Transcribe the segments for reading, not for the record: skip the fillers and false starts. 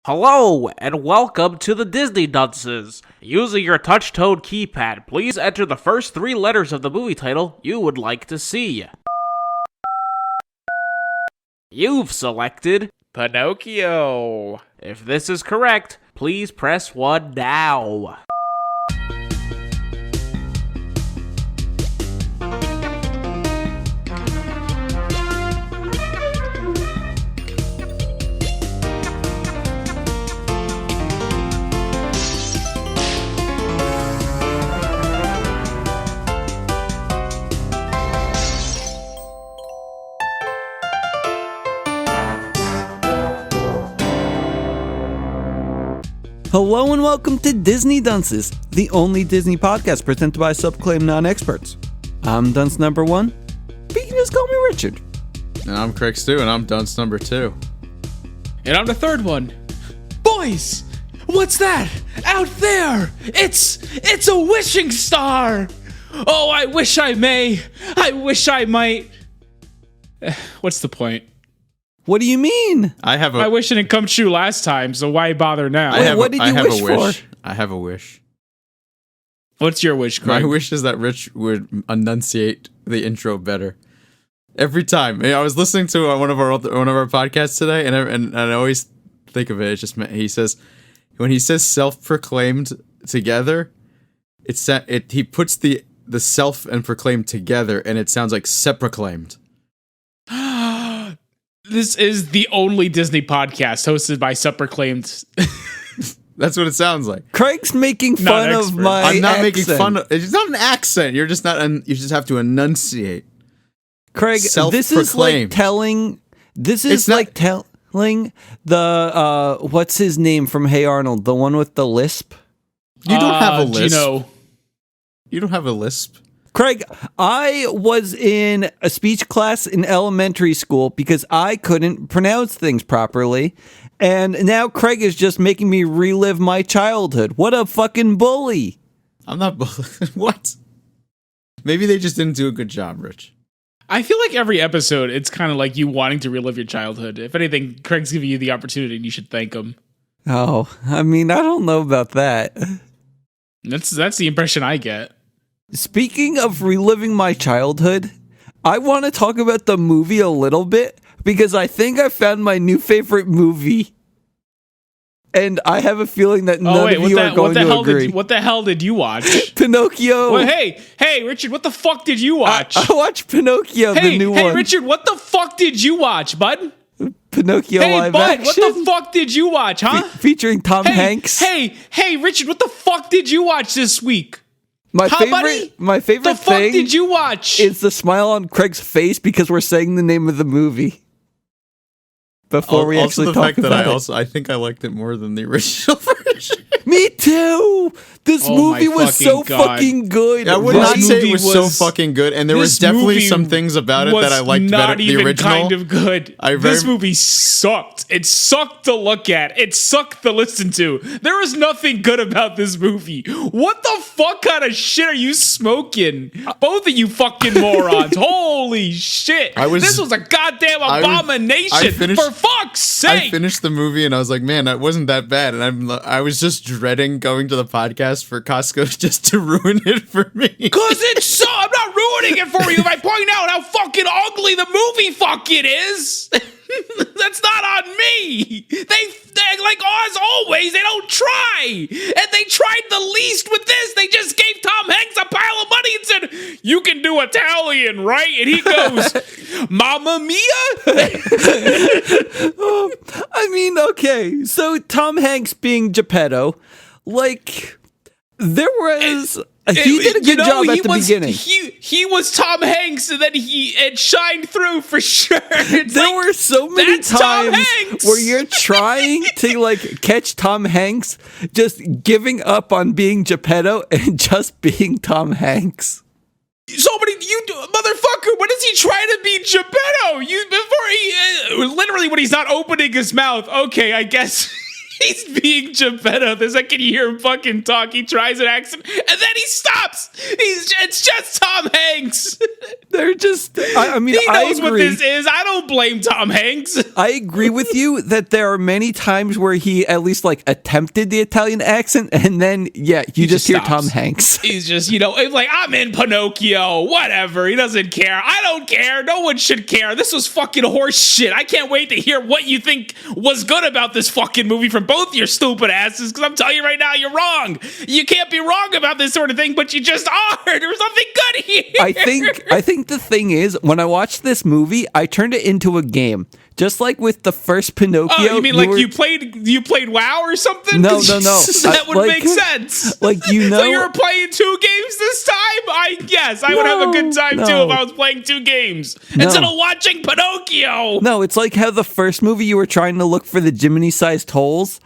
Hello, and welcome to the Disney Dunces. Using your touch-tone keypad, please enter the first 3 letters of the movie title you would like to see. You've selected Pinocchio. If this is correct, please press 1 now. Hello and welcome to Disney Dunces, the only Disney podcast presented by self-proclaimed non-experts. I'm dunce number 1, but you can just call me Richard. And I'm Craig Stu, and I'm dunce number 2. And I'm the third one. Boys, what's that? Out there! It's a wishing star! Oh, I wish I may. I wish I might. What's the point? What do you mean? I wish it didn't come true last time, so why bother now? What did you wish for? I have a wish. What's your wish, Craig? My wish is that Rich would enunciate the intro better. Every time. I was listening to one of our podcasts today, and I always think of it. It's just he says when he says self-proclaimed together, he puts the self and proclaimed together, and it sounds like seproclaimed. This is the only Disney podcast hosted by self-proclaimed. That's what it sounds like. Craig's making fun of my I'm not accent. making fun of it's not an accent. You're just not you just have to enunciate. Craig, this is like telling telling the what's his name from Hey Arnold, the one with the lisp? You don't have a lisp. Gino. You don't have a lisp. Craig, I was in a speech class in elementary school because I couldn't pronounce things properly. And now Craig is just making me relive my childhood. What a fucking bully. I'm not What? Maybe they just didn't do a good job, Rich. I feel like every episode, it's kind of like you wanting to relive your childhood. If anything, Craig's giving you the opportunity and you should thank him. Oh, I mean, I don't know about that. That's the impression I get. Speaking of reliving my childhood, I want to talk about the movie a little bit because I think I found my new favorite movie. And I have a feeling that none of you are going to agree. What the hell did you watch? Pinocchio. Well, hey, Richard, what the fuck did you watch? I watched Pinocchio, the new one. Hey, Richard, what the fuck did you watch, bud? Pinocchio live action. What the fuck did you watch, huh? Featuring Tom Hanks. Hey, Richard, what the fuck did you watch this week? My favorite thing. The fuck did you watch? Is the smile on Craig's face because we're saying the name of the movie before we actually talk about it. I think I liked it more than the original version. Me too. This movie was so fucking good. I would not say it was so fucking good, and there was definitely some things about it that I liked better. The original, kind of good. This movie sucked. It sucked to look at. It sucked to listen to. There was nothing good about this movie. What the fuck kind of shit are you smoking? Both of you fucking morons. Holy shit. This was a goddamn abomination. For fuck's sake. I finished the movie and I was like, man, that wasn't that bad. And I was just dreading going to the podcast for Costco just to ruin it for me. Cause it's so, I'm not ruining it for you if I point out how fucking ugly the movie fucking is. That's not on me. They like as always, they don't try. And they tried the least with this. They just gave Tom Hanks a pile of money and said, you can do Italian, right? And he goes, Mamma Mia? I mean, okay. So Tom Hanks being Gipetto, like, there was... He did a good job at the beginning. He was Tom Hanks, and then it shined through for sure. There were so many times where you're trying to like catch Tom Hanks just giving up on being Gipetto and just being Tom Hanks. Motherfucker, when is he trying to be Gipetto? Literally when he's not opening his mouth. Okay, I guess He's being Gipetto. The second you hear him fucking talk, he tries an accent, and then he stops. It's just Tom Hanks. They're just. I mean, He knows I what agree. this is. I don't blame Tom Hanks. I agree with you that there are many times where he at least like attempted the Italian accent, and then you just hear stops. Tom Hanks. He's just, it's like, I'm in Pinocchio. Whatever. He doesn't care. I don't care. No one should care. This was fucking horse shit. I can't wait to hear what you think was good about this fucking movie from both your stupid asses, because I'm telling you right now, you're wrong. You can't be wrong about this sort of thing, but you just are. There's nothing good here. I think the thing is, when I watched this movie, I turned it into a game. Just like with the first Pinocchio. Oh, you mean you played WoW or something? No. That would make sense. Like, So you were playing 2 games this time? I would have a good time too if I was playing 2 games instead of watching Pinocchio. No, it's like how the first movie you were trying to look for the Jiminy-sized holes.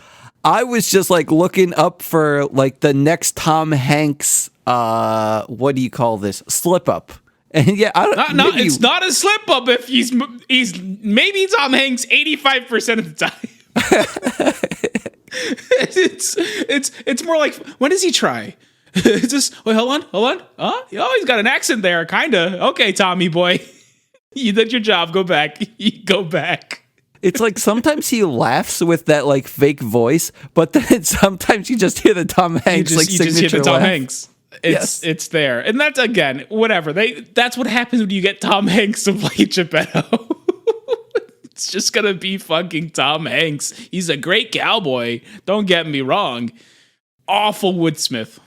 I was just like looking up for like the next Tom Hanks, what do you call this? Slip up. And I don't it's not a slip up if he's maybe Tom Hanks 85% of the time. it's more like, when does he try? It's just, wait, hold on. Huh? Oh, he's got an accent there, kinda. Okay, Tommy boy. You did your job. Go back. Go back. It's like sometimes he laughs with that like fake voice, but then sometimes you just hear the Tom Hanks You just signature hear the Tom laugh. Hanks. It's there. And that's, again, whatever. That's what happens when you get Tom Hanks to play Gipetto. It's just gonna be fucking Tom Hanks. He's a great cowboy. Don't get me wrong. Awful woodsmith.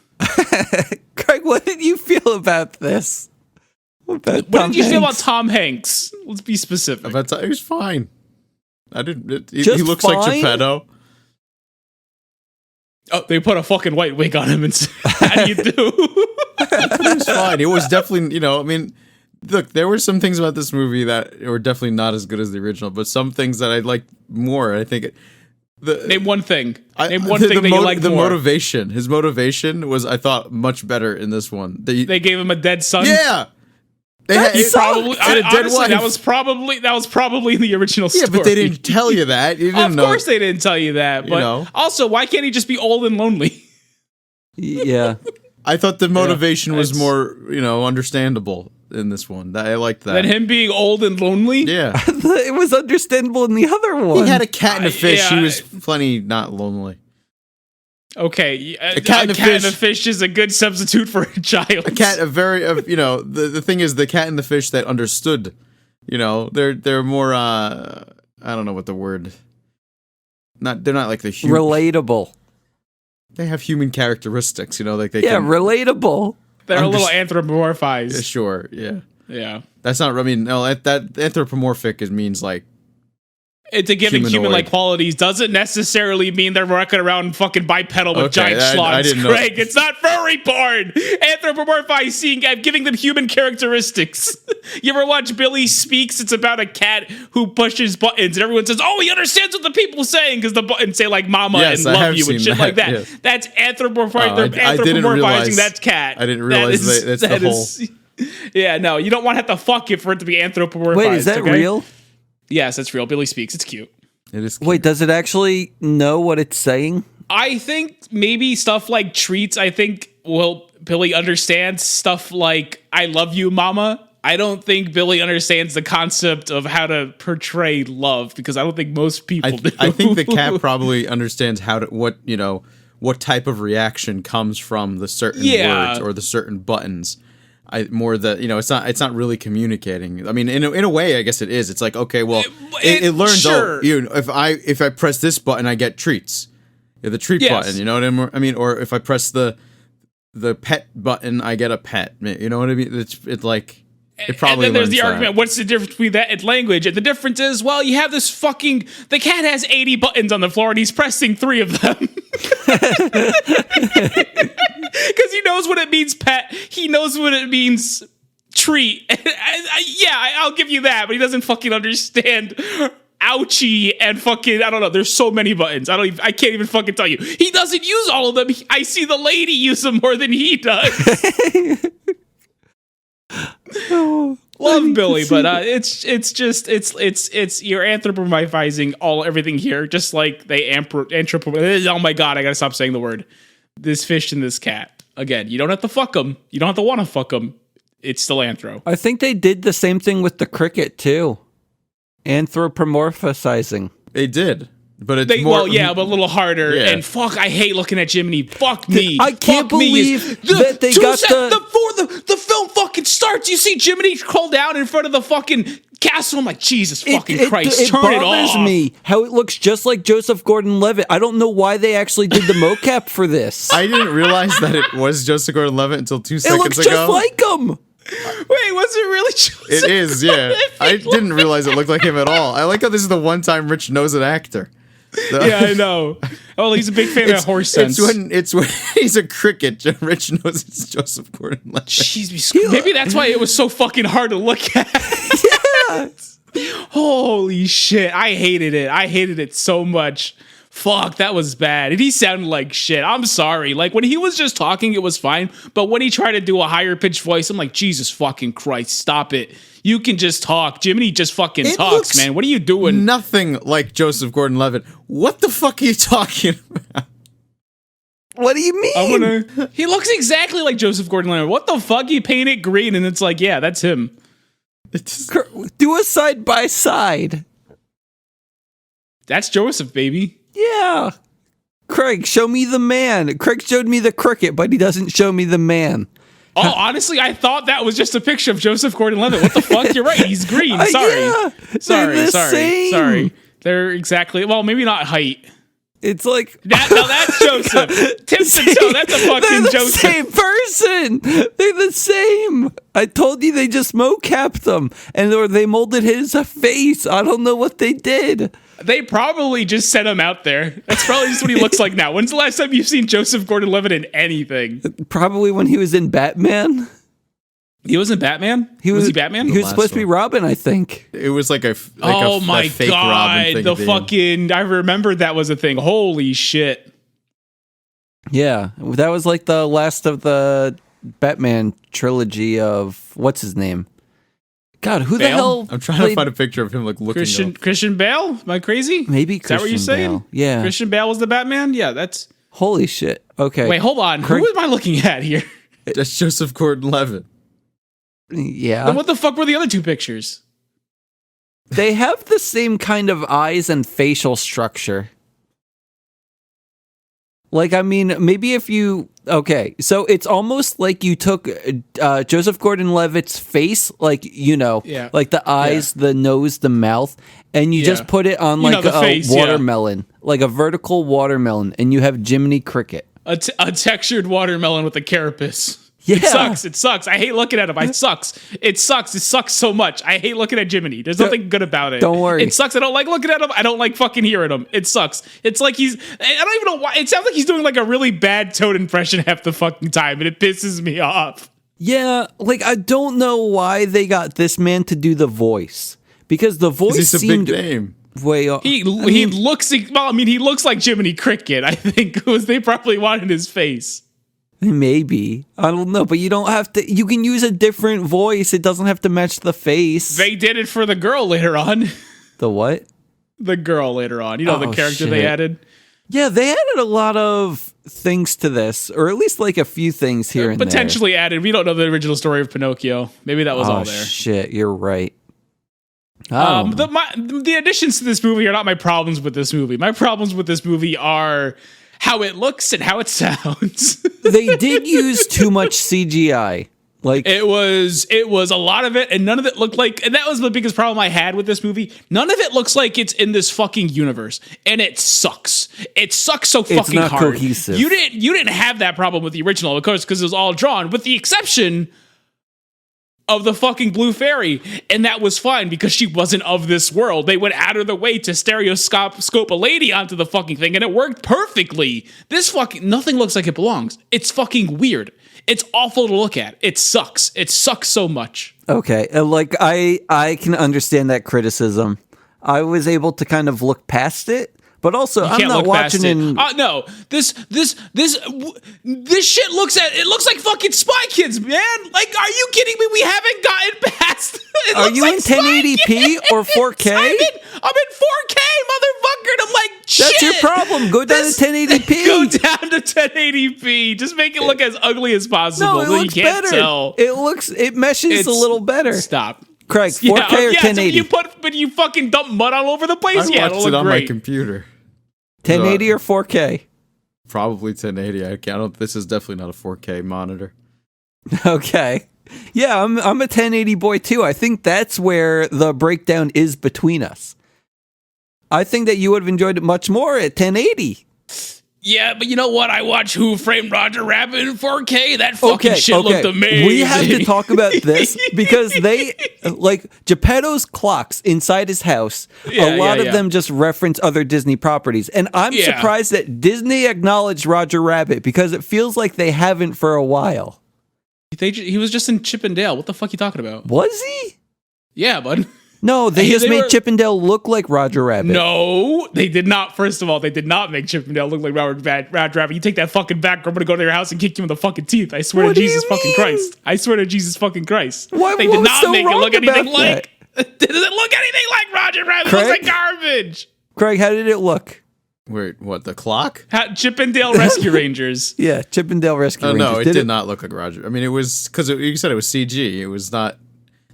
Craig, what did you feel about this? What did you feel about Tom Hanks? Let's be specific. He was fine. I didn't. He Just looks like fine? Gipetto. Oh, they put a fucking white wig on him and how do you do? He was fine. It was definitely, I mean, look, there were some things about this movie that were definitely not as good as the original, but some things that I liked more. I think Name one thing. Name one thing that you liked the more. motivation. His motivation was, I thought, much better in this one. They gave him a dead son. Yeah. Probably, a dead honestly, wife. that was probably in the original story. Yeah, but they didn't tell you that. You didn't Of know. course they didn't tell you that. But also, why can't he just be old and lonely? Yeah. I thought the motivation was it's- more, understandable in this one. I liked that. Than him being old and lonely? Yeah. It was understandable in the other one. He had a cat and a fish. yeah. He was plenty not lonely. Okay, a cat cat and a and a fish is a good substitute for a child. The thing is, the cat and the fish that understood, they're more, I don't know what the word, they're not like the human. Relatable. They have human characteristics, like they Yeah, can. relatable. They're a little anthropomorphized. Sure, yeah. Yeah. That's not, that anthropomorphic means like, To giving humanoid. human-like qualities doesn't necessarily mean they're walking around fucking bipedal with giant I schlongs, didn't know. Craig. It's not furry porn. Anthropomorphizing, giving them human characteristics. You ever watch Billy Speaks? It's about a cat who pushes buttons, and everyone says, "Oh, he understands what the people are saying," because the buttons say like "mama" Yes, and I have "love you" and seen shit like that, that. yeah. That's anthropomorphizing. They're I didn't anthropomorphizing realize- that cat. I didn't realize that's the whole. Yeah, no, you don't want to have to fuck it for it to be anthropomorphized. Wait, is that okay? real? Yes, it's real. Billy Speaks. It's cute. It is. Wait, does it actually know what it's saying? I think maybe stuff like treats. I think Billy understands stuff like "I love you, mama." I don't think Billy understands the concept of how to portray love, because I don't think most people do. I think the cat probably understands what type of reaction comes from the certain words or the certain buttons. It's not really communicating. I mean, in a way, I guess it is. It's like, okay, well, it learns. Sure. If I press this button, I get treats. Yeah, the treat button. You know what I mean? Or if I press the pet button, I get a pet. You know what I mean? It's like. It probably. And then there's the learns argument: that. what's the difference between that and language? And the difference is, well, you have this fucking. The cat has 80 buttons on the floor, and he's pressing 3 of them. Because he knows what it means pet. He knows what it means treat. I'll give you that, but he doesn't fucking understand ouchie and fucking, I don't know. There's so many buttons. I can't even fucking tell you. He doesn't use all of them. I see the lady use them more than he does. Love Billy, but it's you're anthropomorphizing everything here, just like they oh my god, I gotta stop saying the word. This fish and this cat. Again, you don't have to fuck them. You don't have to want to fuck them. It's still anthro. I think they did the same thing with the cricket too. Anthropomorphizing. They did. But it's more... Well, yeah, but a little harder. Yeah. And fuck, I hate looking at Jiminy. Fuck me. I can't believe that they got before the film fucking starts, you see Jiminy crawl down in front of the fucking castle. I'm like, Jesus fucking Christ, turn it off. It bothers me how it looks just like Joseph Gordon-Levitt. I don't know why they actually did the mocap for this. I didn't realize that it was Joseph Gordon-Levitt until 2 seconds ago. It looks just like him. Wait, was it really Joseph? It is, yeah. I didn't realize it looked like him at all. I like how this is the one time Rich knows an actor. Yeah, I know. Oh, he's a big fan of horse sense. It's when he's a cricket. Rich knows it's Joseph Gordon-Levitt. Jeez, maybe that's why it was so fucking hard to look at. Yeah. Holy shit, I hated it. I hated it so much. Fuck, that was bad. And he sounded like shit. I'm sorry. Like, when he was just talking, it was fine. But when he tried to do a higher pitched voice, I'm like, Jesus fucking Christ, stop it. You can just talk. Jiminy just fucking talks, man. What are you doing? Nothing like Joseph Gordon-Levitt. What the fuck are you talking about? What do you mean? He looks exactly like Joseph Gordon-Levitt. What the fuck? He painted green, and it's like, yeah, that's him. Do a side by side. That's Joseph, baby. Yeah. Craig, show me the man. Craig showed me the cricket, but he doesn't show me the man. Oh, honestly, I thought that was just a picture of Joseph Gordon-Levitt. What the fuck? You're right. He's green. Sorry. Yeah, Sorry. They're exactly, well, maybe not height. It's like now that's Joseph. Tip to toe. That's a fucking Joseph. Same person. They're the same. I told you they just mocapped them, or they molded his face. I don't know what they did. They probably just sent him out there. That's probably just what he looks like now. When's the last time you've seen Joseph Gordon-Levitt in anything? Probably when he was in Batman. He was in Batman? Was he Batman? He was supposed to be Robin, I think. It was like a fake my Robin thing. The fucking, I remembered that was a thing. Holy shit. Yeah, that was like the last of the Batman trilogy of, what's his name? God, who the hell? I'm trying to find a picture of him like looking Christian Bale? Am I crazy? Maybe Is that what you're saying? Bale. Yeah. Christian Bale was the Batman? Yeah, that's... Holy shit. Okay. Wait, hold on. Who am I looking at here? That's Joseph Gordon-Levitt. Yeah. Then what the fuck were the other two pictures? They have the same kind of eyes and facial structure. Like, I mean, maybe if you... Okay, so it's almost like you took Joseph Gordon-Levitt's face, like, like the eyes, the nose, the mouth, and you just put it on like a watermelon, like a vertical watermelon, and you have Jiminy Cricket. A textured watermelon with a carapace. Yeah. It sucks. I hate looking at him. It sucks so much. I hate looking at Jiminy. There's nothing good about it. Don't worry. It sucks. I don't like looking at him. I don't like fucking hearing him. It sucks. It's like I don't even know why. It sounds like he's doing like a really bad Toad impression half the fucking time, and it pisses me off. Yeah, like I don't know why they got this man to do the voice. Because the voice seemed... a big name. He looks like Jiminy Cricket, I think, because they probably wanted his face. Maybe. I don't know, but you don't have to... You can use a different voice. It doesn't have to match the face. They did it for the girl later on. The what? The girl later on. You know, the character they added? Yeah, they added a lot of things to this, or at least like a few things here and potentially added. We don't know the original story of Pinocchio. Maybe that was all there. Shit, you're right. The additions to this movie are not my problems with this movie. My problems with this movie are how it looks and how it sounds. They did use too much CGI. Like it was a lot of it, and none of it looked like, and that was the biggest problem I had with this movie. None of it looks like it's in this fucking universe, and it sucks. It sucks so fucking it's not hard. Cohesive. You didn't have that problem with the original, of course, because it was all drawn, with the exception of the fucking blue fairy, and that was fine because she wasn't of this world. They went out of their way to stereoscope a lady onto the fucking thing, and it worked perfectly. This fucking nothing looks like it belongs. It's fucking weird. It's awful to look at. It sucks. It sucks so much. Okay, like I can understand that criticism. I was able to kind of look past it, But also, I'm Can't not look past watching it. in. No, this shit looks like fucking Spy Kids, man. Like, are you kidding me? We haven't gotten past. Are you in 1080p or 4K? I'm in 4K, motherfucker. And I'm like, shit. That's your problem. Go down to 1080p. Go down to 1080p. Just make it look as ugly as possible. No, it so looks you can't better. tell. It meshes a little better. Stop. Craig, 4K or 1080? But you fucking dump mud all over the place. I Yeah, watched it'll it look on great. my computer. 1080 or 4K? Probably 1080. I don't. This is definitely not a 4K monitor. Okay. Yeah, I'm a 1080 boy too. I think that's where the breakdown is between us. I think that you would have enjoyed it much more at 1080. Yeah, but you know what? I watched Who Framed Roger Rabbit in 4K. That fucking shit looked amazing. We have to talk about this because they, like, Gipetto's clocks inside his house, a lot of them just reference other Disney properties. And I'm surprised that Disney acknowledged Roger Rabbit because it feels like they haven't for a while. He was just in Chip and Dale. What the fuck are you talking about? Was he? Yeah, bud. No, they just made Chip and Dale look like Roger Rabbit. No, they did not. First of all, they did not make Chip and Dale look like Roger Rabbit. You take that fucking back, or I'm gonna go to your house and kick you in the fucking teeth. I swear to Jesus fucking Christ. I swear to Jesus fucking Christ. Why? They did not so make it look anything that? like. Does it look anything like Roger Rabbit? It looks like garbage. Craig, how did it look? Wait, what? The clock? Chip and Dale Rescue Rangers. Yeah, Chip and Dale Rescue Rangers. No, it did not look like Roger. I mean, it was because you said it was CG. It was not.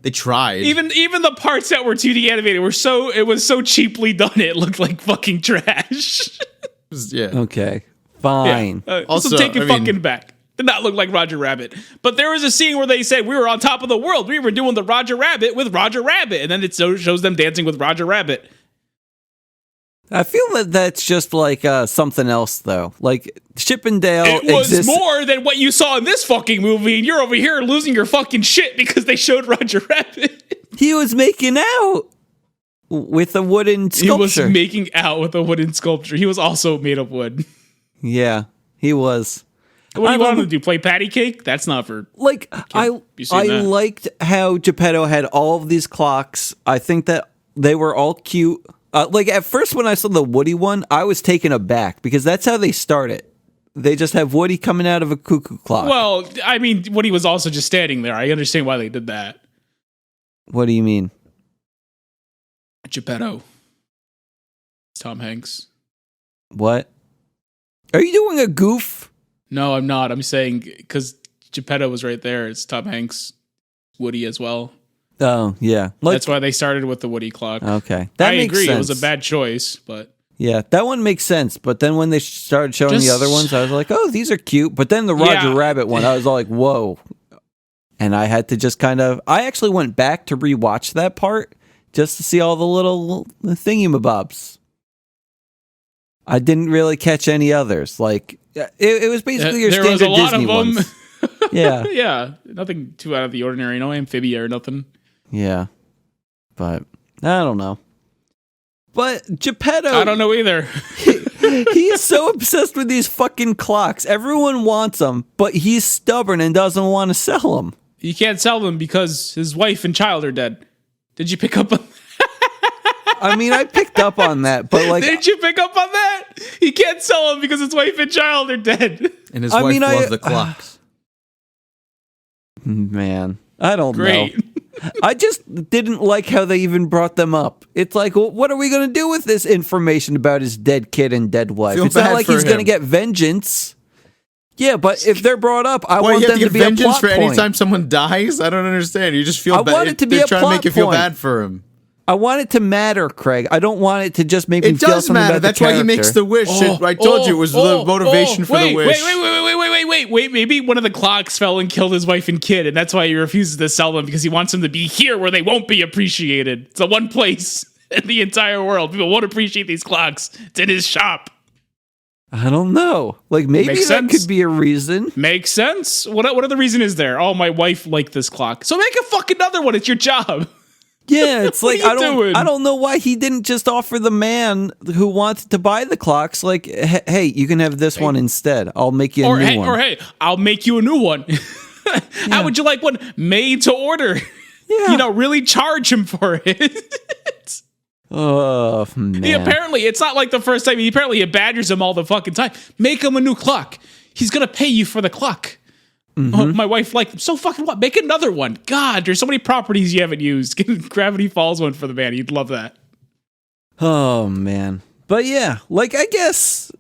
They tried. Even the parts that were 2D animated it was so cheaply done. It looked like fucking trash. Yeah. Okay, fine. Yeah. Also, so take it fucking back. Did not look like Roger Rabbit. But there was a scene where they said we were on top of the world. We were doing the Roger Rabbit with Roger Rabbit, and then it shows them dancing with Roger Rabbit. I feel that that's just like something else, though. Like Chip and Dale It was exists. more than what you saw in this fucking movie, and you're over here losing your fucking shit because they showed Roger Rabbit. He was making out with a wooden sculpture. He was making out with a wooden sculpture. He was also made of wood. Yeah, he was. What do you want him to do? Play patty cake? That's not for... Like, I liked how Gipetto had all of these clocks. I think that they were all cute. Like, at first when I saw the Woody one, I was taken aback because that's how they start it. They just have Woody coming out of a cuckoo clock. Well, I mean, Woody was also just standing there. I understand why they did that. What do you mean? Gipetto. Tom Hanks. What? Are you doing a goof? No, I'm not. I'm saying because Gipetto was right there. It's Tom Hanks, Woody as well. Oh, yeah. That's why they started with the Woody clock. Okay. I agree. Sense. It was a bad choice, but... Yeah, that one makes sense. But then when they started showing the other ones, I was like, oh, these are cute. But then the Roger Rabbit one, I was all like, whoa. And I had to just kind of... I actually went back to rewatch that part just to see all the little thingy-mabobs. I didn't really catch any others. Like, it was basically your standard Disney ones. There was a lot of them. Yeah. Yeah. Nothing too out of the ordinary. No amphibia or nothing. Yeah. But, I don't know. But Gipetto... I don't know either. he is so obsessed with these fucking clocks. Everyone wants them, but he's stubborn and doesn't want to sell them. He can't sell them because his wife and child are dead. Did you pick up on that? I mean, I picked up on that, but like... Did you pick up on that? He can't sell them because his wife and child are dead. And his wife loved the clocks. Man, I don't know. I just didn't like how they even brought them up. It's like, well, what are we going to do with this information about his dead kid and dead wife? It's not like he's going to get vengeance. Yeah, but if they're brought up, I want them to be a plot point. Anytime someone dies? I don't understand. You just feel bad. I want it to be a plot point. They're trying to make you feel bad for him. I want it to matter, Craig. I don't want it to just make me feel something about the character. That's why he makes the wish. I told you it was the motivation for the wish. Wait. Maybe one of the clocks fell and killed his wife and kid, and that's why he refuses to sell them, because he wants them to be here where they won't be appreciated. It's the one place in the entire world people won't appreciate these clocks. It's in his shop. I don't know. Like, maybe that could be a reason. Makes sense. What other reason is there? Oh, my wife liked this clock. So make a fucking other one. It's your job. Yeah, it's like I don't know why he didn't just offer the man who wanted to buy the clocks, like, hey, you can have this one instead. I'll make you a new one. Or hey, I'll make you a new one. How would you like one made to order? Yeah. Really charge him for it. Oh, man. Apparently, it's not like the first time. Apparently, it badgers him all the fucking time. Make him a new clock. He's going to pay you for the clock. Oh, my wife so fucking what? Make another one. God, there's so many properties you haven't used. Get Gravity Falls one for the man. You'd love that. Oh, man. But yeah, like, I guess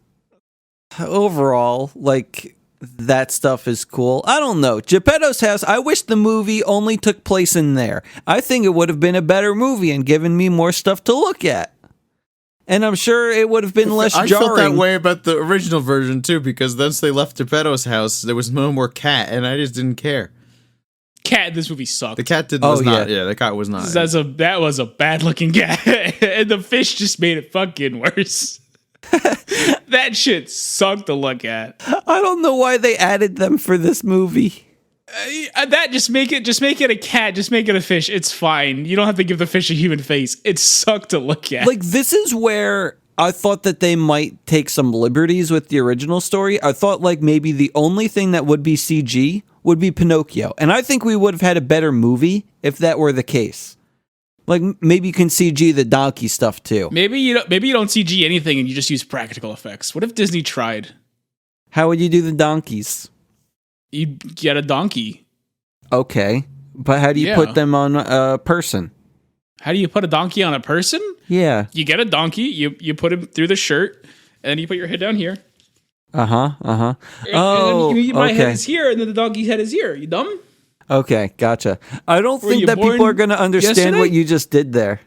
overall, like, that stuff is cool. I don't know. Gipetto's house, I wish the movie only took place in there. I think it would have been a better movie and given me more stuff to look at. And I'm sure it would have been less jarring. I felt that way about the original version, too, because once they left Gepetto's house, there was no more cat, and I just didn't care. Cat in this movie sucked. The cat was not. Yeah, the cat was not. That was a bad-looking cat. And the fish just made it fucking worse. That shit sucked to look at. I don't know why they added them for this movie. Just make it a cat. Just make it a fish. It's fine. You don't have to give the fish a human face. It sucked to look at. Like, this is where I thought that they might take some liberties with the original story. I thought, like, maybe the only thing that would be CG would be Pinocchio. And I think we would have had a better movie if that were the case. Like, maybe you can CG the donkey stuff, too. Maybe you don't CG anything and you just use practical effects. What if Disney tried? How would you do the donkeys? You'd get a donkey. Okay. But how do you put them on a person? How do you put a donkey on a person? Yeah. You get a donkey, you put him through the shirt, and then you put your head down here. Oh, and then my head is here, and then the donkey's head is here. You dumb? Okay, gotcha. I don't think that people are going to understand what you just did there.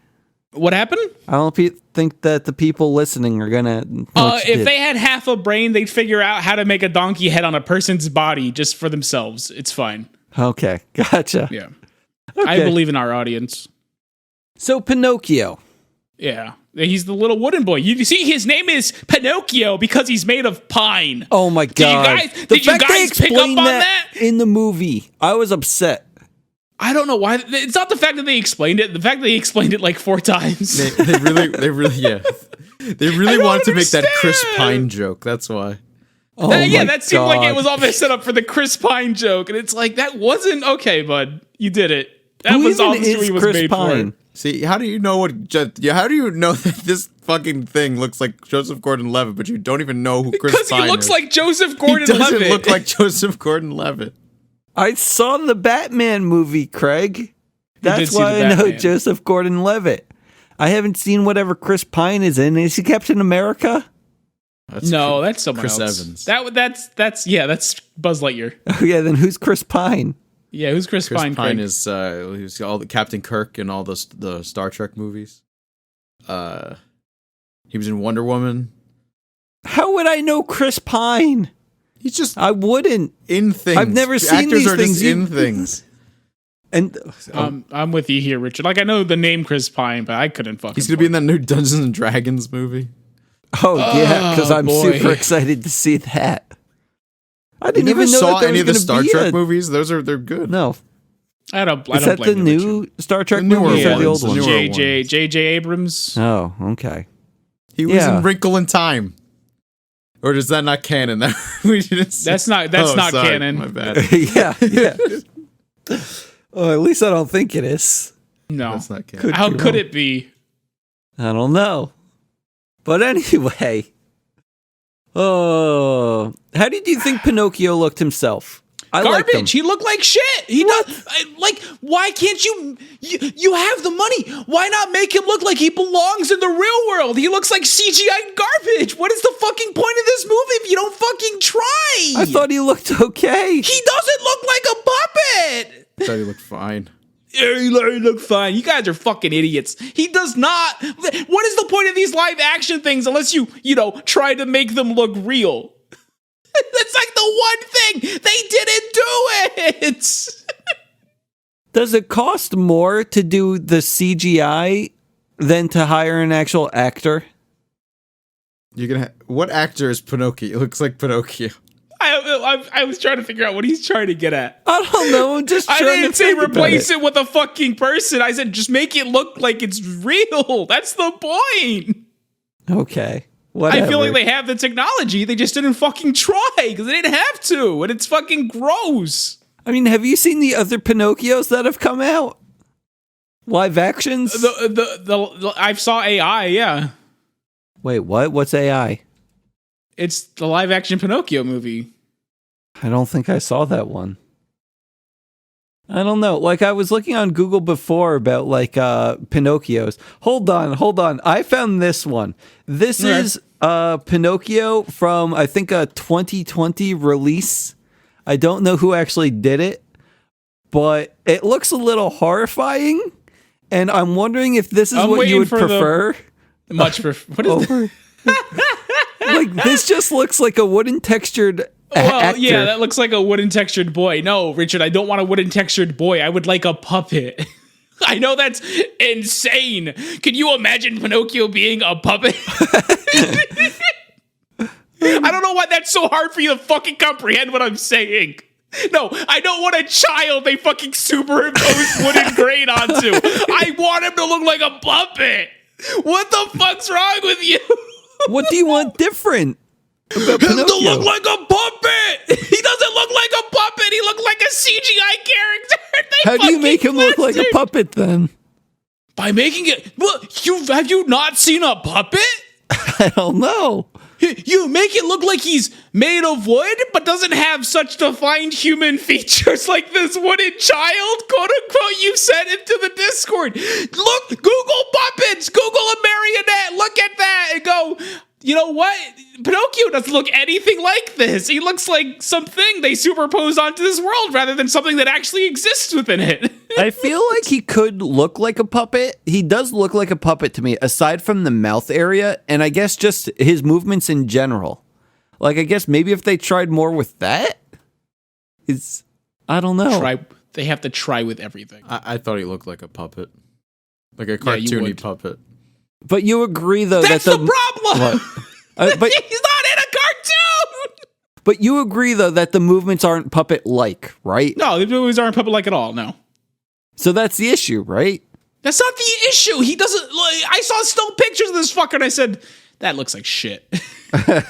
What happened? I don't think that the people listening are going to if they had half a brain, they'd figure out how to make a donkey head on a person's body just for themselves. It's fine. Okay, gotcha. Yeah. Okay. I believe in our audience. So, Pinocchio. Yeah. He's the little wooden boy. You see, his name is Pinocchio because he's made of pine. Oh my god. Did you guys pick up on that? In the movie, I was upset. I don't know why. It's not the fact that they explained it. The fact that they explained it like 4 times. They really wanted to make that Chris Pine joke. That's why. That seemed like it was all set up for the Chris Pine joke, and it's like that wasn't okay, bud. You did it. That was all the story was made for. See, how do you know how do you know that this fucking thing looks like Joseph Gordon-Levitt, but you don't even know who Chris Pine is? Because he looks like Joseph Gordon-Levitt. He doesn't look like Joseph Gordon-Levitt. I saw the Batman movie, Craig. That's why I know Joseph Gordon-Levitt. I haven't seen whatever Chris Pine is in. Is he Captain America? That's someone Chris else. Evans. That's Buzz Lightyear. Oh yeah, then who's Chris Pine? Yeah, who's Chris Pine? Chris Pine is he's all the Captain Kirk in all the Star Trek movies. He was in Wonder Woman. How would I know Chris Pine? I wouldn't. In things. I've never seen Actors these are things. Just in things. And I'm with you here, Richard. Like, I know the name Chris Pine, but I couldn't fucking. He's gonna be in that new Dungeons and Dragons movie. Oh yeah, because I'm super excited to see that. I didn't even know saw that any of the Star Trek movies. They're good. No, I don't. Is that the new Star Trek movies or the old ones? J.J. Abrams. Oh, okay. He was in Wrinkle in Time. Or is that not canon? That's not canon. My bad. yeah. Well, at least I don't think it is. No, that's not canon. How could it be? I don't know. But anyway, how did you think Pinocchio looked himself? Garbage. He looked like shit. He does. Like, why can't you have the money? Why not make him look like he belongs in the real world? He looks like CGI garbage. What is the fucking point of this movie if you don't fucking try? I thought he looked okay. He doesn't look like a puppet. I thought he looked fine. Yeah, he looked fine. You guys are fucking idiots. He does not. What is the point of these live action things unless you try to make them look real? That's like the one thing they didn't do it. Does it cost more to do the CGI than to hire an actual actor? What actor is Pinocchio? It looks like Pinocchio. I was trying to figure out what he's trying to get at. I don't know. I'm just. I didn't say replace it with a fucking person. I said just make it look like it's real. That's the point. Okay. Whatever. I feel like they have the technology. They just didn't fucking try because they didn't have to, and it's fucking gross. I mean, have you seen the other Pinocchios that have come out? Live actions? I saw AI. Yeah, Wait, what? What's AI? it's the live action Pinocchio movie. I don't think I saw that one. I don't know. Like, I was looking on Google before about, like, Pinocchios. Hold on. I found this one. This is Pinocchio from, I think, a 2020 release. I don't know who actually did it, but it looks a little horrifying, and I'm wondering if this is what you would prefer. What is this? Like, this just looks like a wooden textured actor. Yeah, that looks like a wooden textured boy. No, Richard, I don't want a wooden textured boy. I would like a puppet. I know that's insane. Can you imagine Pinocchio being a puppet? I don't know why that's so hard for you to fucking comprehend what I'm saying. No, I don't want a child they fucking superimpose wooden grain onto. I want him to look like a puppet. What the fuck's wrong with you? What do you want different about Him to Pinocchio? look like a puppet. He doesn't look like a puppet. He looked like a CGI character. How do you make him look like a puppet then? By making it. Look, have you not seen a puppet? I don't know. You make it look like he's made of wood, but doesn't have such defined human features like this wooden child, quote unquote, you sent into the Discord. Look, Google puppets, Google a marionette, look at that, and go, you know what? Pinocchio doesn't look anything like this. He looks like something they superpose onto this world rather than something that actually exists within it. I feel like he could look like a puppet. He does look like a puppet to me, aside from the mouth area, and I guess just his movements in general. Like, I guess maybe if they tried more with that, I don't know. They have to try with everything. I thought he looked like a puppet. Like a cartoony puppet. But you agree, though, That's that the problem! but He's not in a cartoon! But you agree, though, that the movements aren't puppet-like, right? No, the movies aren't puppet like at all, no. So that's the issue, right? That's not the issue. He doesn't. Like, I saw still pictures of this fucker and I said, that looks like shit. I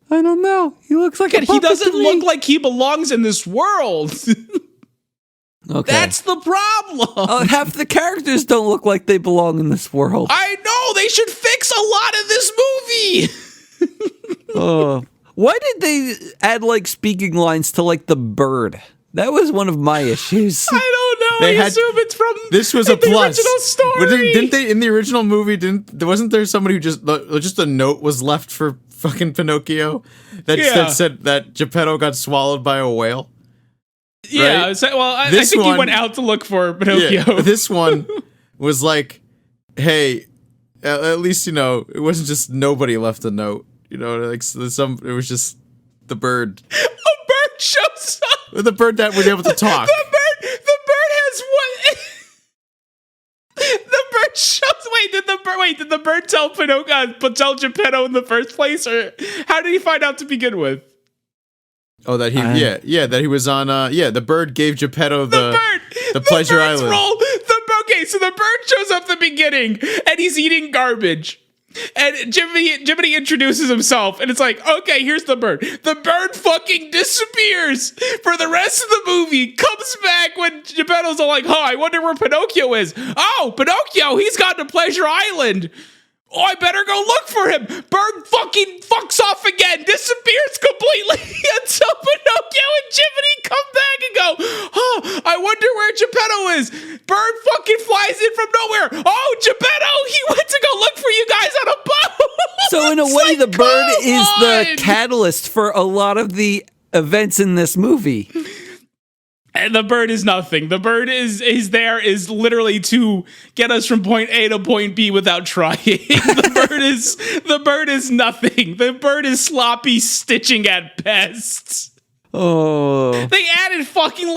don't know. He looks like a puppet. He doesn't to me. look like he belongs in this world. Okay. That's the problem. Half the characters don't look like they belong in this world. I know. They should fix a lot of this movie. Why did they add, like, speaking lines to, like, the bird? That was one of my issues. I don't know. I assume it's from this was a the plus. original story. But didn't they in the original movie? Wasn't there somebody who just a note was left for fucking Pinocchio that said that Gipetto got swallowed by a whale? Yeah. Right? So, well, I think he went out to look for Pinocchio. Yeah, this one was like, hey, at least it wasn't just nobody left a note. Like it was just the bird. A bird shows up. The bird that was able to talk. The bird has what? The bird shows. Did the bird tell tell Gipetto in the first place, or how did he find out to begin with? Oh, that that he was on. The bird gave Gipetto the Pleasure Island. Okay, so the bird shows up at the beginning, and he's eating garbage. And Jiminy introduces himself, and it's like, okay, here's the bird. The bird fucking disappears for the rest of the movie. Comes back when Gepetto's all like, I wonder where Pinocchio is. Oh, Pinocchio, he's gone to Pleasure Island. Oh, I better go look for him. Bird fucking fucks off again, disappears completely until Pinocchio and Jiminy come back and go, I wonder where Gepetto is. Bird fucking flies in from nowhere. Oh, Gepetto, he went to go look for you guys on a boat. So in a way, the bird is the catalyst for a lot of the events in this movie. And the bird is nothing. The bird is literally to get us from point A to point B without trying. The bird is nothing. The bird is sloppy stitching at best. Oh. They added fucking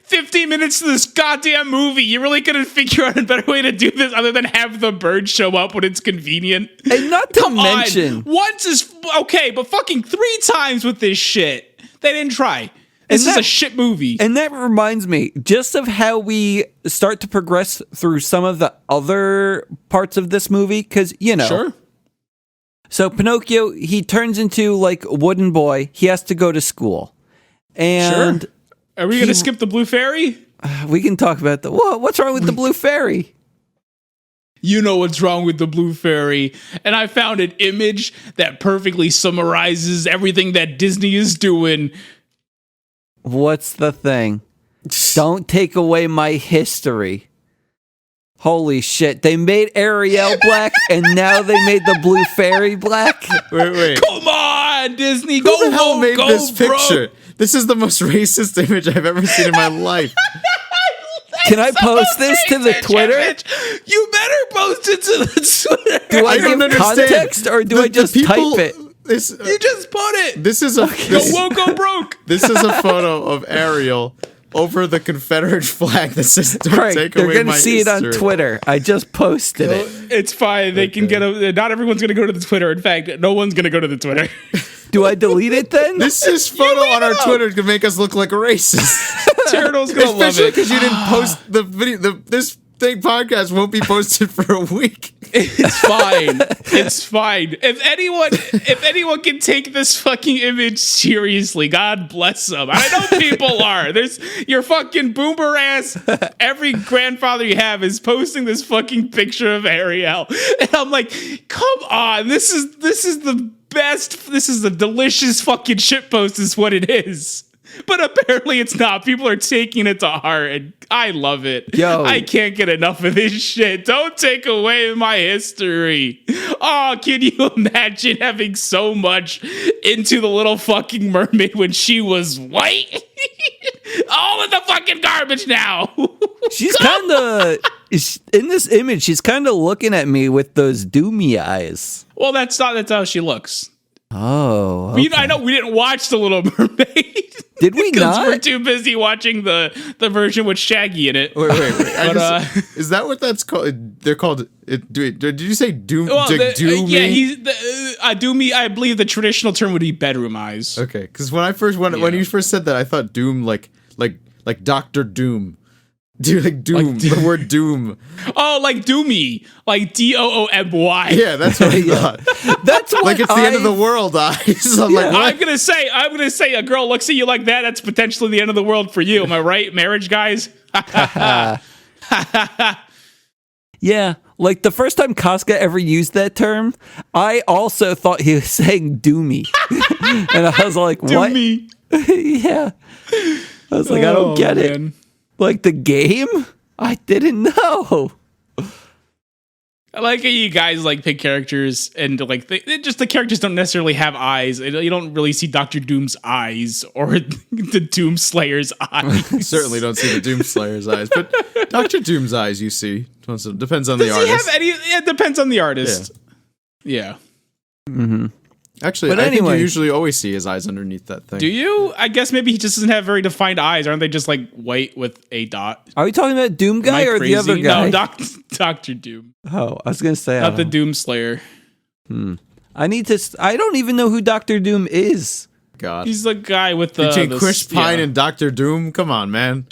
15 minutes to this goddamn movie. You really couldn't figure out a better way to do this other than have the bird show up when it's convenient. And not to mention, once is okay, but fucking 3 times with this shit. They didn't try. This is a shit movie. And that reminds me just of how we start to progress through some of the other parts of this movie. Because, Sure. So Pinocchio, he turns into a wooden boy. He has to go to school. And sure. Are we going to skip the Blue Fairy? We can talk about what's wrong with the blue fairy? You know what's wrong with the blue fairy. And I found an image that perfectly summarizes everything that Disney is doing. What's the thing? Don't take away my history. Holy shit. They made Ariel black, and now they made the blue fairy black? Wait. Come on, Disney. Who the hell made this picture? This is the most racist image I've ever seen in my life. Can I post this to the Twitter? You better post it to the Twitter. Do I don't give understand. context, or do I just type it? You just put it. This is a Go woke, go broke. This is a photo of Ariel over the Confederate flag that says "Don't Right, take they're away going my to see it on history." Twitter. I just posted it. It's fine. They can get not everyone's going to go to the Twitter. In fact, no one's going to go to the Twitter. Do I delete it then? This photo on our Twitter is gonna make us look like racists. Turtle's going to love Especially it. because you didn't post the video. This thing podcast won't be posted for a week. It's fine. It's fine. If anyone can take this fucking image seriously, God bless them. I know people are. There's your fucking boomer ass. Every grandfather you have is posting this fucking picture of Ariel, and I'm like, come on. This is the best. This is the delicious fucking shitpost. Is what it is. But apparently it's not. People are taking it to heart, and I love it. Yo. I can't get enough of this shit. Don't take away my history. Oh, can you imagine having so much into the little fucking mermaid when she was white? All in the fucking garbage now. She's kind of, in this image, she's kind of looking at me with those doomy eyes. Well, that's how she looks. Oh, okay. I know we didn't watch The Little Mermaid. Did we Because not? we're too busy watching the version with Shaggy in it. Wait. But, Is that what that's called? They're called. Did you say doom? Well, Doomy? yeah, doomy. I believe the traditional term would be bedroom eyes. Okay, because when you first said that, I thought doom like Doctor Doom. Dude, like doom. The word doom. Oh, like doomy, like Doomy. Yeah, that's what I thought. That's what Like it's the end of the world eyes. I'm like, what? I'm gonna say, a girl looks at you like that. That's potentially the end of the world for you. Am I right, marriage guys? Yeah, like the first time Casca ever used that term, I also thought he was saying doomy. And I was like, what? Doomy. Yeah. I was like, I don't get it. Like the game? I didn't know. I like how you guys like pick characters and like the characters don't necessarily have eyes. You don't really see Doctor Doom's eyes or the Doom Slayer's eyes. Certainly don't see the Doom Slayer's eyes, but Doctor Doom's eyes you see. Depends on the artist. Does he have any? It depends on the artist. Yeah. Mm-hmm. Actually, But I think anyway. you usually always see his eyes underneath that thing. Do you? I guess maybe he just doesn't have very defined eyes. Aren't they just like white with a dot? Are we talking about Doom Am Guy I or crazy? the other guy? No, Doctor Doom, Oh, I was going to say. not the Doom Slayer. I need to. I don't even know who Doctor Doom is. God. He's the guy with the Between the- Chris Pine yeah. and Doctor Doom, come on, man.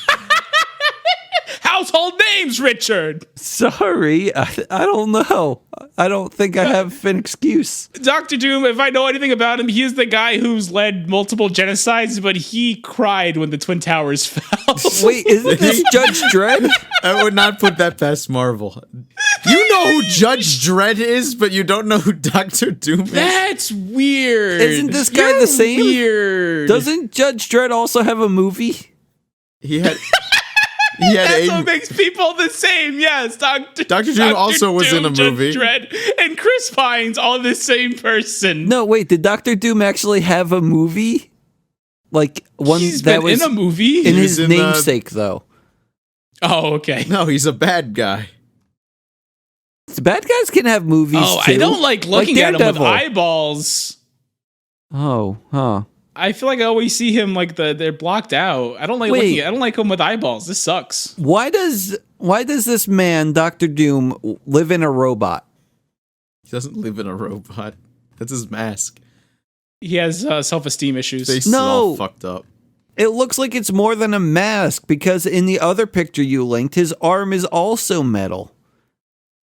household names, Richard. Sorry, I don't know. I don't think I have an excuse. Doctor Doom, if I know anything about him, he is the guy who's led multiple genocides, but he cried when the Twin Towers fell. Wait, isn't this Judge Dredd? I would not put that past Marvel. You know who Judge Dredd is, but you don't know who Doctor Doom is? That's weird. Isn't this guy You're the same? Weird. Doesn't Judge Dredd also have a movie? He had... He had That's a... what makes people the same. Yes, Dr. Doom also was in a movie. Judge Dredd and Chris Pine's all the same person. No, wait, did Doctor Doom actually have a movie? Like one He's that been was in a movie. in He his was in the- namesake, though. Oh, okay. No, he's a bad guy. The bad guys can have movies Oh, too. I don't like looking at him with Daredevil. eyeballs. Oh, huh. I feel like I always see him like they're blocked out. I don't like Wait. looking. I don't like him with eyeballs. This sucks. Why does this man, Doctor Doom, live in a robot? He doesn't live in a robot. That's his mask. He has self-esteem issues. Face is No. all fucked up. It looks like it's more than a mask because in the other picture you linked, his arm is also metal.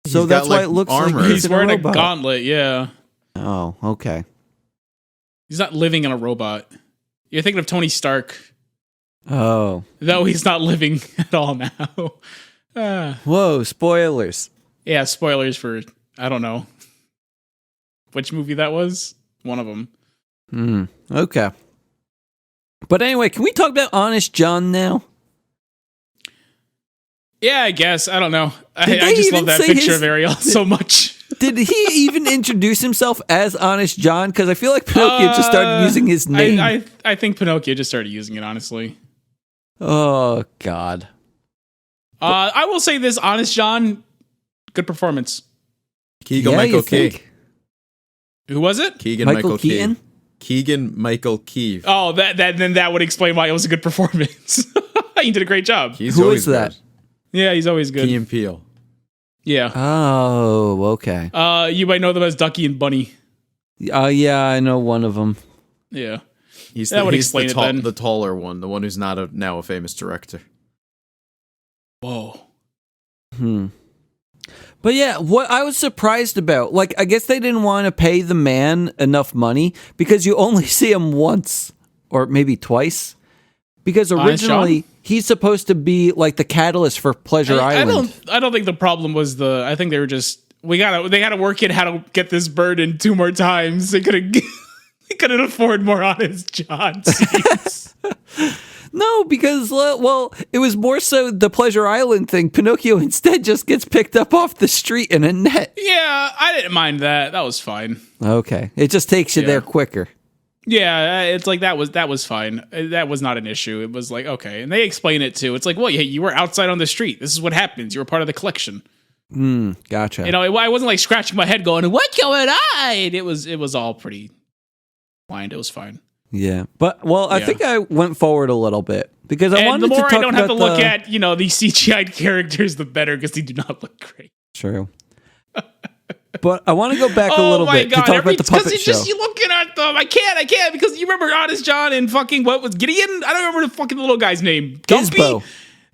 So He's that's got, why like, it looks armor. like He's in wearing a robot. gauntlet. Yeah, Oh, okay. he's not living in a robot. You're thinking of Tony Stark. Oh. Though he's not living at all now. Whoa, spoilers. Yeah, spoilers for, I don't know which movie that was. One of them. Okay. But anyway, can we talk about Honest John now? Yeah, I guess. I don't know. I they just even love that say picture his- of Ariel so much. Did he even introduce himself as Honest John? Because I feel like Pinocchio just started using his name. I think Pinocchio just started using it, honestly. Oh, God. I will say this, Honest John, good performance. Keegan Yeah, Michael you Key. think? Who was it? Keegan Michael Michael Key. Keaton? Keegan Michael Key. Oh, then that would explain why it was a good performance. He did a great job. He's Who always is that? good. Yeah, he's always good. Key and Peele. Yeah. Oh, okay. You might know them as Ducky and Bunny. Yeah, I know one of them. Yeah. He's That would he's explain it then. the taller one, the one who's not now a famous director. Whoa. But yeah, what I was surprised about, like, I guess they didn't want to pay the man enough money because you only see him once or maybe twice. Because Honest originally John? he's supposed to be like the catalyst for Pleasure Island. I don't think the problem was I think they were just they had to work in how to get this bird in 2 more times. They couldn't afford more Honest John scenes. No, because, well, it was more so the Pleasure Island thing. Pinocchio instead just gets picked up off the street in a net. Yeah, I didn't mind that. That was fine. Okay. It just takes you there quicker. Yeah, it's like that was fine. That was not an issue. It was like, okay. And they explain it too. It's like, well, yeah, you were outside on the street. This is what happens. You were part of the collection. Gotcha. You know, I wasn't like scratching my head going, what's going on? It was all pretty blind. It was fine. Yeah. But, well, I think I went forward a little bit because I And wanted the to more talk I don't have to about look at, these CGI characters, the better, because they do not look great. True. But I want to go back a little bit to talk about the puppet show. You're looking at them. I can't, because you remember Honest John and fucking, what was Gideon? I don't remember the fucking little guy's name. Gizbo.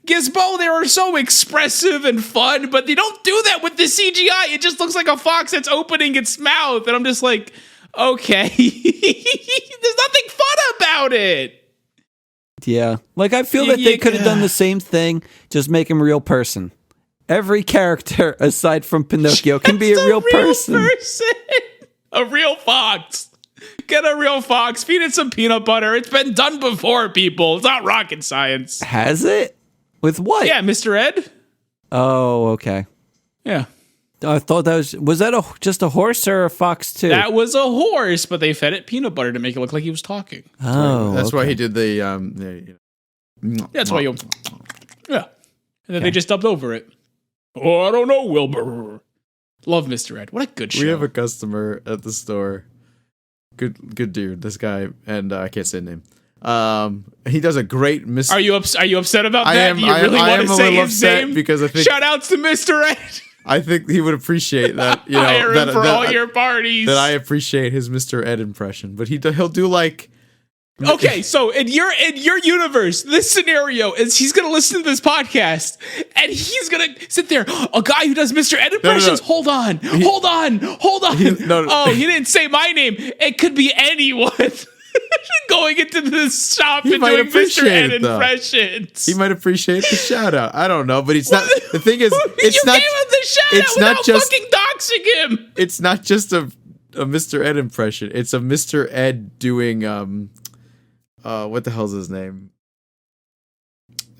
Gizbo, they were so expressive and fun, but they don't do that with the CGI. It just looks like a fox that's opening its mouth, and I'm just like, okay. There's nothing fun about it. Yeah. Like, I feel that they could have done the same thing, just make him a real person. Every character, aside from Pinocchio, can be a real person. A real fox. Get a real fox, feed it some peanut butter. It's been done before, people. It's not rocket science. Has it? With what? Yeah, Mr. Ed. Oh, okay. Yeah. I thought that was that just a horse or a fox too? That was a horse, but they fed it peanut butter to make it look like he was talking. Oh, That's why okay. he did the. That's why you. Yeah. And then they just dubbed over it. Oh, I don't know, Wilbur. Love Mr. Ed. What a good show. We have a customer at the store. Good dude, this guy, and I can't say his name. He does a great Mr. Are you upset about that? I am. Do you really I want am to a say little his upset name? because I think Shout outs to Mr. Ed. I think he would appreciate that. You know, Hire him that, for that- all your parties. that I appreciate his Mr. Ed impression, but he'll do like. Okay, so in your universe, this scenario is he's gonna listen to this podcast and he's gonna sit there. A guy who does Mr. Ed impressions. No. Hold on. No. Oh, he didn't say my name. It could be anyone going into this shop and might doing Mr. appreciate Ed it, though. impressions. He might appreciate the shout out. I don't know, but it's not. The thing is, you it's not. gave him the shout it's out not without just- fucking doxing him. It's not just a Mr. Ed impression. It's a Mr. Ed doing what the hell's his name?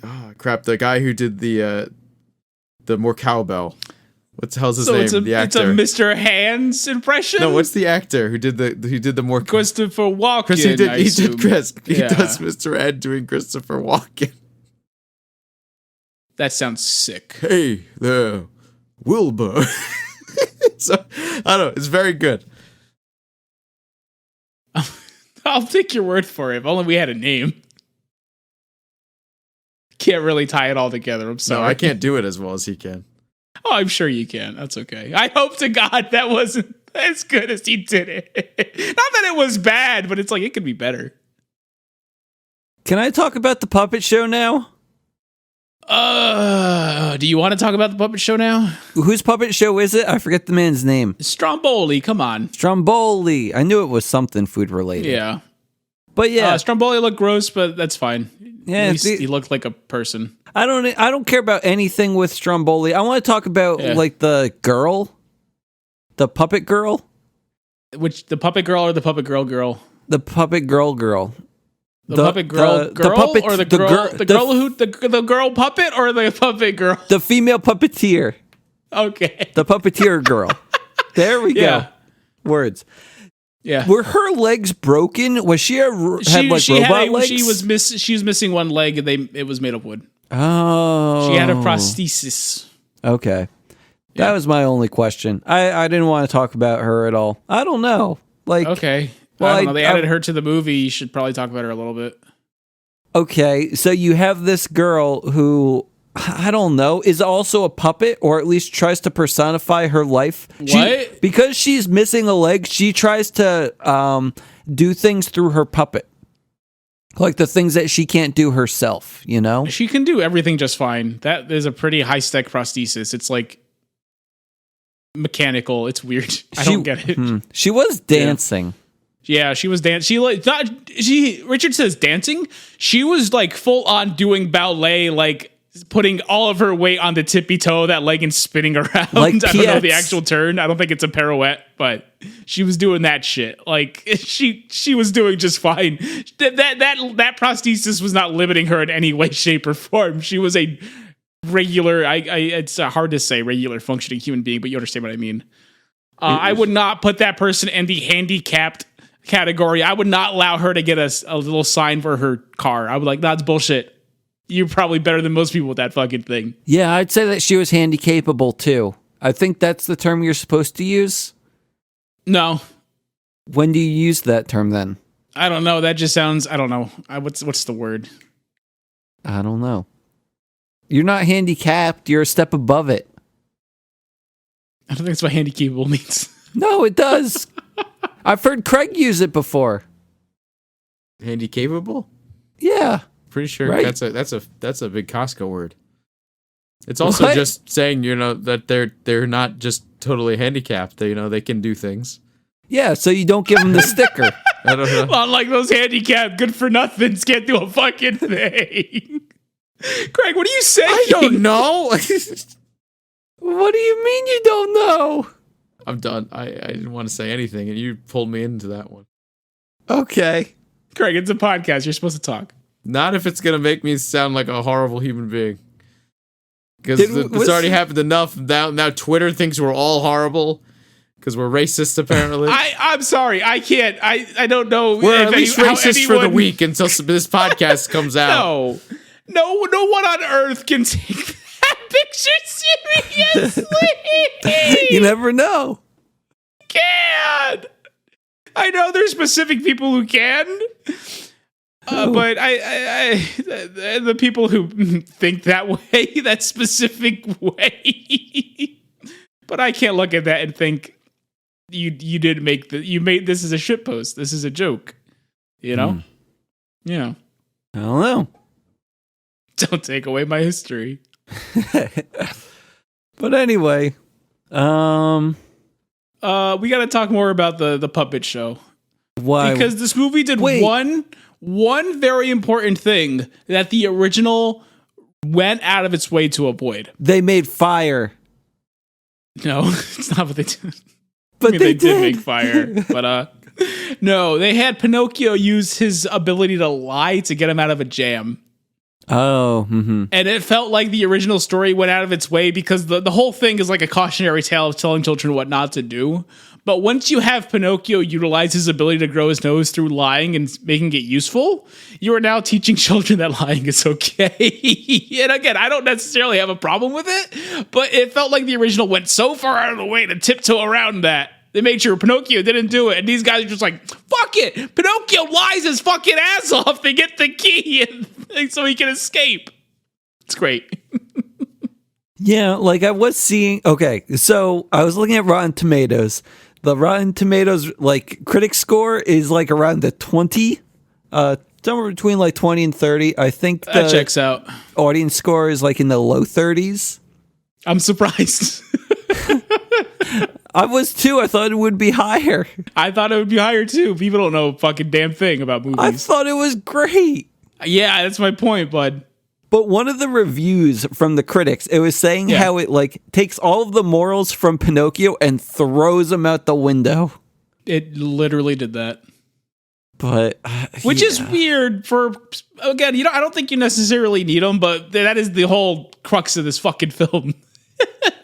Oh crap! The guy who did the more cowbell. What the hell's his name? It's a actor. Mr. Hands impression. No, what's the actor who did the more? Christopher Walken? Chris, he did Chris. He Yeah. does Mr. Ed doing Christopher Walken. That sounds sick. Hey there, Wilbur. So I don't know. It's very good. I'll take your word for it. If only we had a name. Can't really tie it all together. I'm sorry. No, I can't do it as well as he can. Oh, I'm sure you can. That's okay. I hope to God that wasn't as good as he did it. Not that it was bad, but it's like it could be better. Can I talk about the puppet show now? Do you want to talk about the puppet show now? Whose puppet show is it? I forget the man's name. Stromboli, come on. Stromboli. I knew it was something food related. Yeah. But yeah, Stromboli looked gross, but that's fine. Yeah, At least he looked like a person. I don't care about anything with Stromboli. I want to talk about like the girl, the puppet girl. Which, the puppet girl or the puppet girl? The puppet girl. The puppet girl, or the girl puppet, or the puppet girl? The female puppeteer. Okay. The puppeteer girl. There we go. Words. Yeah. Were her legs broken? Was she had robot legs? She was missing one leg, and it was made of wood. Oh. She had a prosthesis. Okay. That was my only question. I didn't want to talk about her at all. I don't know. Like, okay. Well, I don't know. They added her to the movie. You should probably talk about her a little bit. Okay, so you have this girl who, I don't know, is also a puppet, or at least tries to personify her life. What? Because she's missing a leg, she tries to do things through her puppet. Like the things that she can't do herself, you know? She can do everything just fine. That is a pretty high-tech prosthesis. It's like mechanical. It's weird. I don't get it. She was dancing. Yeah, she was dancing. Richard says dancing. She was like full on doing ballet, like putting all of her weight on the tippy toe of that leg and spinning around. Like I don't know the actual turn. I don't think it's a pirouette, but she was doing that shit. Like she was doing just fine. That prosthesis was not limiting her in any way, shape, or form. She was a regular. It's hard to say regular functioning human being, but you understand what I mean. I would not put that person in the handicapped category. I would not allow her to get a little sign for her car. I would like, that's bullshit. You're probably better than most people with that fucking thing. Yeah, I'd say that she was handy-capable too. I think that's the term you're supposed to use. No. When do you use that term then? I don't know. That just sounds, I don't know. What's the word? I don't know. You're not handicapped. You're a step above it. I don't think that's what handy-capable means. No, it does. I've heard Craig use it before. Handy capable? Yeah. Pretty sure Right. that's a big Costco word. It's also just saying, that they're not just totally handicapped. They can do things. Yeah, so you don't give them the sticker. I don't know. Well, like those handicapped good for nothings can't do a fucking thing. Craig, what are you saying? I don't know. What do you mean you don't know? I'm done. I didn't want to say anything, and you pulled me into that one. Okay. Craig, it's a podcast. You're supposed to talk. Not if it's going to make me sound like a horrible human being. Because it's already happened enough. Now Twitter thinks we're all horrible because we're racist, apparently. I'm sorry. I can't. I don't know. We're at least racist for the week until this podcast comes out. No one on earth can take that picture seriously. You never know. Can. I know there's specific people who can. But I the people who think that way, that specific way. But I can't look at that and think you did make this is a shitpost. This is a joke. Yeah. I don't know. Don't take away my history. But anyway, we got to talk more about the puppet show. Why? Because this movie did one very important thing that the original went out of its way to avoid. They made fire. No, it's not what they did. But they did make fire. But no, they had Pinocchio use his ability to lie to get him out of a jam. Oh, mm-hmm. And it felt like the original story went out of its way because the whole thing is like a cautionary tale of telling children what not to do. But once you have Pinocchio utilize his ability to grow his nose through lying and making it useful, you are now teaching children that lying is okay. And again, I don't necessarily have a problem with it, but it felt like the original went so far out of the way to tiptoe around that. They made sure Pinocchio didn't do it. And these guys are just like, fuck it. Pinocchio lies his fucking ass off to get the key and so he can escape. It's great. Yeah, like I was seeing. Okay, so I was looking at Rotten Tomatoes. The Rotten Tomatoes critic score is around the 20, somewhere between 20 and 30. I think that checks out. Audience score is in the low 30s. I'm surprised. I was too. I thought it would be higher. I thought it would be higher too. People don't know a fucking damn thing about movies. I thought it was great. Yeah, that's my point, bud. But one of the reviews from the critics, it was saying how it like takes all of the morals from Pinocchio and throws them out the window. It literally did that. But which is weird for, again, I don't think you necessarily need them, but that is the whole crux of this fucking film.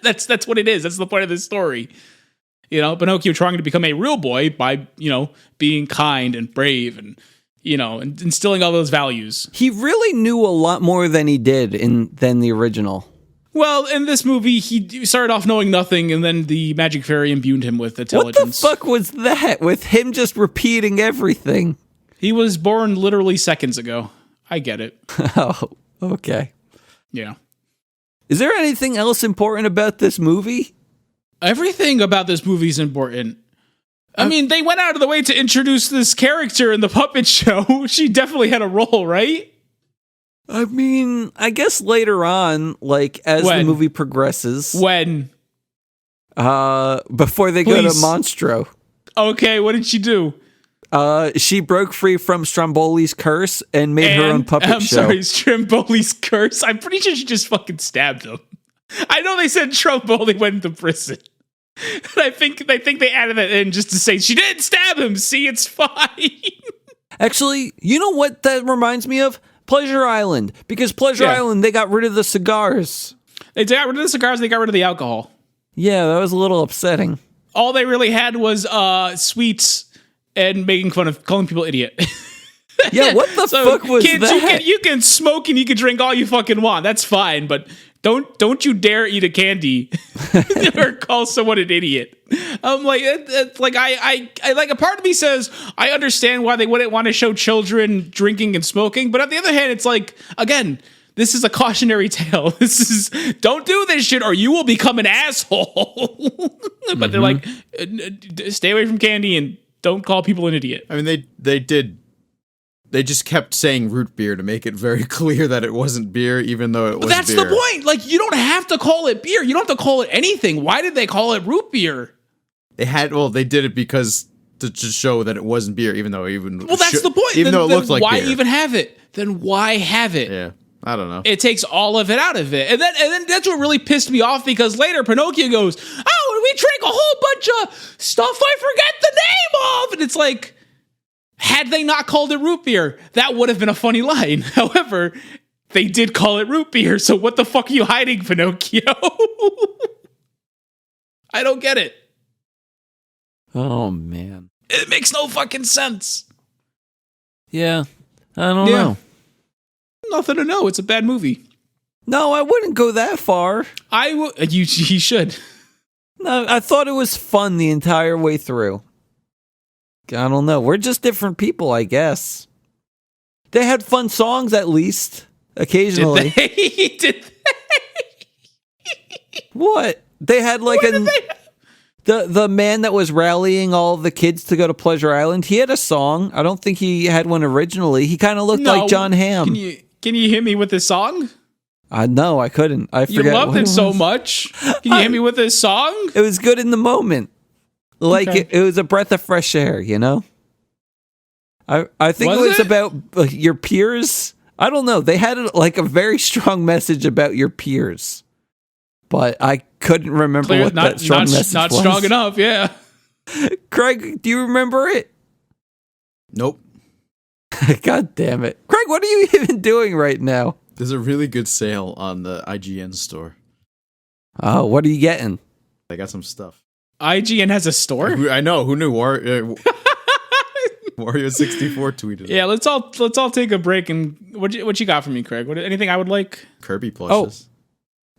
That's what it is. That's the point of this story. Pinocchio trying to become a real boy by, being kind and brave and, and instilling all those values. He really knew a lot more than he did than the original. Well, in this movie, he started off knowing nothing, and then the magic fairy imbued him with intelligence. What the fuck was that? With him just repeating everything? He was born literally seconds ago. I get it. Oh, okay. Yeah. Is there anything else important about this movie? Everything about this movie is important. I mean, they went out of the way to introduce this character in the puppet show. She definitely had a role, right? I mean, I guess later on, like, as the movie progresses. When? Before they go to Monstro. Okay, what did she do? She broke free from Stromboli's curse and made her own puppet show. I'm sorry, Stromboli's curse? I'm pretty sure she just fucking stabbed him. I know they said Stromboli went into prison. And I think they added that in just to say she didn't stab him. See, it's fine. Actually, you know what that reminds me of? Pleasure Island. Because Pleasure Island, they got rid of the cigars. They got rid of the cigars, they got rid of the alcohol. Yeah, that was a little upsetting. All they really had was sweets and making fun of calling people idiot. Yeah, what the fuck was kids, that? You can smoke and you can drink all you fucking want. That's fine, but don't you dare eat a candy or call someone an idiot. I'm like, I like, a part of me says I understand why they wouldn't want to show children drinking and smoking, but on the other hand, it's like, again, this is a cautionary tale. This is, don't do this shit or you will become an asshole. But they're like, stay away from candy and don't call people an idiot. I mean, they just kept saying root beer to make it very clear that it wasn't beer, even though it was beer. But that's the point. Like, you don't have to call it beer. You don't have to call it anything. Why did they call it root beer? They did it because to show that it wasn't beer, even though that's the point. Even though it looked like why beer. Even have it? Then why have it? Yeah, I don't know. It takes all of it out of it. And then that's what really pissed me off, because later Pinocchio goes, oh, and we drank a whole bunch of stuff I forget the name of. And it's like, had they not called it root beer, that would have been a funny line. However, they did call it root beer, so what the fuck are you hiding, Pinocchio? I don't get it. Oh, man. It makes no fucking sense. Yeah, I don't know. Nothing to know. It's a bad movie. No, I wouldn't go that far. You should. No, I thought it was fun the entire way through. I don't know. We're just different people, I guess. They had fun songs, at least. Occasionally. Did they? What? They had like the man that was rallying all the kids to go to Pleasure Island. He had a song. I don't think he had one originally. He kind of looked like John Hamm. Can you hit me with this song? No, I couldn't. I forgot. You loved it so much. Can you hit me with this song? It was good in the moment. Like, okay. it was a breath of fresh air, you know? I think it was about your peers. I don't know. They had like a very strong message about your peers. But I couldn't remember what that strong message was. Not strong enough, yeah. Craig, do you remember it? Nope. God damn it. Craig, what are you even doing right now? There's a really good sale on the IGN store. Oh, what are you getting? I got some stuff. IGN has a store? I know. Who knew? Wario 64 tweeted it. Yeah, let's all take a break. And what you got for me, Craig? Anything I would like? Kirby plushes. Oh,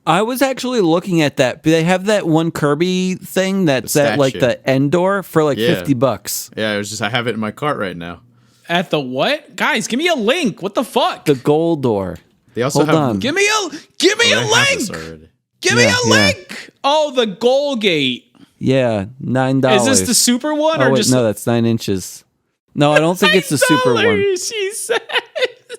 I was actually looking at that. They have that one Kirby thing that's at like the end door for like $50. Yeah, it was just I have it in my cart right now. At the what? Guys, give me a link. What the fuck? The gold door. They also have. On. Give me a link. Give me a link. Oh, the goal gate. Yeah, $9. Is this the super one or just? No, that's 9 inches. No, I don't think it's the super one. She said.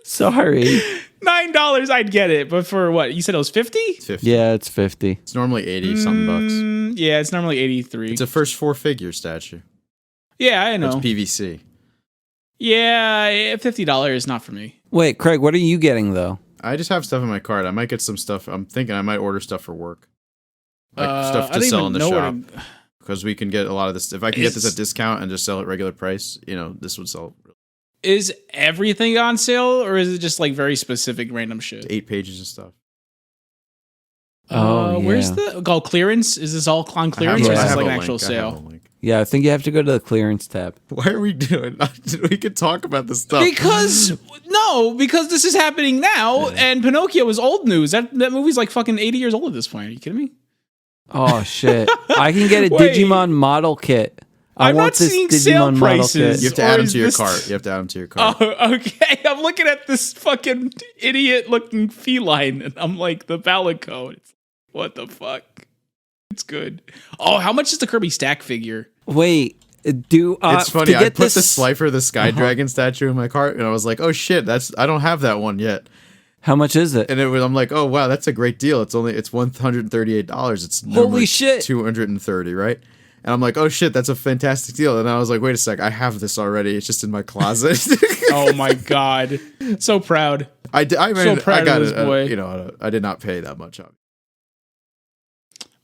Sorry. $9, I'd get it, but for what? You said it was 50? It's 50. Yeah, it's 50. It's normally 80 something bucks. Yeah, it's normally 83. It's a first 4-figure statue. Yeah, I know. It's PVC. Yeah, $50 is not for me. Wait, Craig, what are you getting though? I just have stuff in my cart. I might get some stuff. I'm thinking I might order stuff for work, like stuff I to don't sell even in the know shop. where Because we can get a lot of this. If I can get this at discount and just sell it regular price, this would sell Is everything on sale, or is it just like very specific random shit? 8 pages of stuff. Where's the clearance? Is this all on clearance, or is this like an actual sale? Yeah, I think you have to go to the clearance tab. Why are we doing? We could talk about this stuff. Because this is happening now, and Pinocchio is old news. That movie's like fucking 80 years old at this point. Are you kidding me? Oh shit! I can get a Wait. Digimon model kit. I'm not seeing sale prices. You have to add them to your cart. You have to add them to your cart. Oh, okay. I'm looking at this fucking idiot-looking feline, and I'm like, the ballot code. It's, what the fuck? It's good. Oh, how much is the Kirby stack figure? Wait, it's funny. to I get put this, the Slifer, the Sky Dragon statue in my cart, and I was like, "Oh shit, I don't have that one yet." How much is it? And I'm like, "Oh wow, that's a great deal. It's $138. It's Holy shit, 230, right?" And I'm like, "Oh shit, that's a fantastic deal." And I was like, "Wait a sec, I have this already. It's just in my closet." Oh my god, so proud. I so proud got of this boy. I did not pay that much.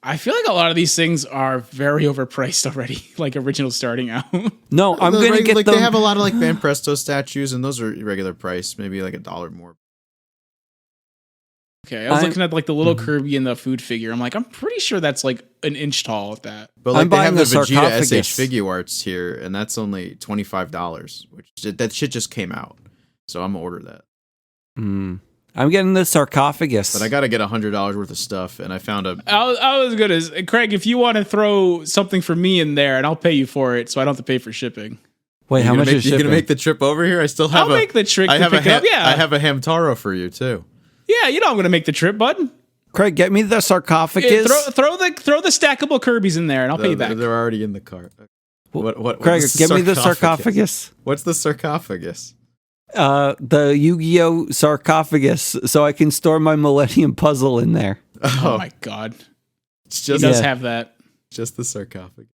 I feel like a lot of these things are very overpriced already, like original starting out. No, I'm gonna get them. They have a lot of like Van Presto statues, and those are regular price, maybe like $1 more. Okay, I was looking at like the little Kirby and the food figure. I'm like, I'm pretty sure that's like an inch tall at that. But like I'm they have buying the the Vegeta sarcophagus. SH figure arts here, and that's only $25, which that shit just came out. So I'm gonna order that. I'm getting the sarcophagus. But I gotta get $100 worth of stuff, and I found a. I was good as Craig. If you want to throw something for me in there, and I'll pay you for it, so I don't have to pay for shipping. Wait, how much is you shipping? gonna make the trip over here? I still have. I'll make the trip. I have to pick up. Yeah, I have a Hamtaro for you too. Yeah, you know I'm gonna make the trip, bud. Craig, get me the sarcophagus. Yeah, throw the stackable Kirby's in there, and I'll pay you back. They're already in the cart. What? Craig, get me the sarcophagus. What's the sarcophagus? The Yu-Gi-Oh sarcophagus, so I can store my Millennium Puzzle in there. Oh my god, it's he just does have that. Just the sarcophagus.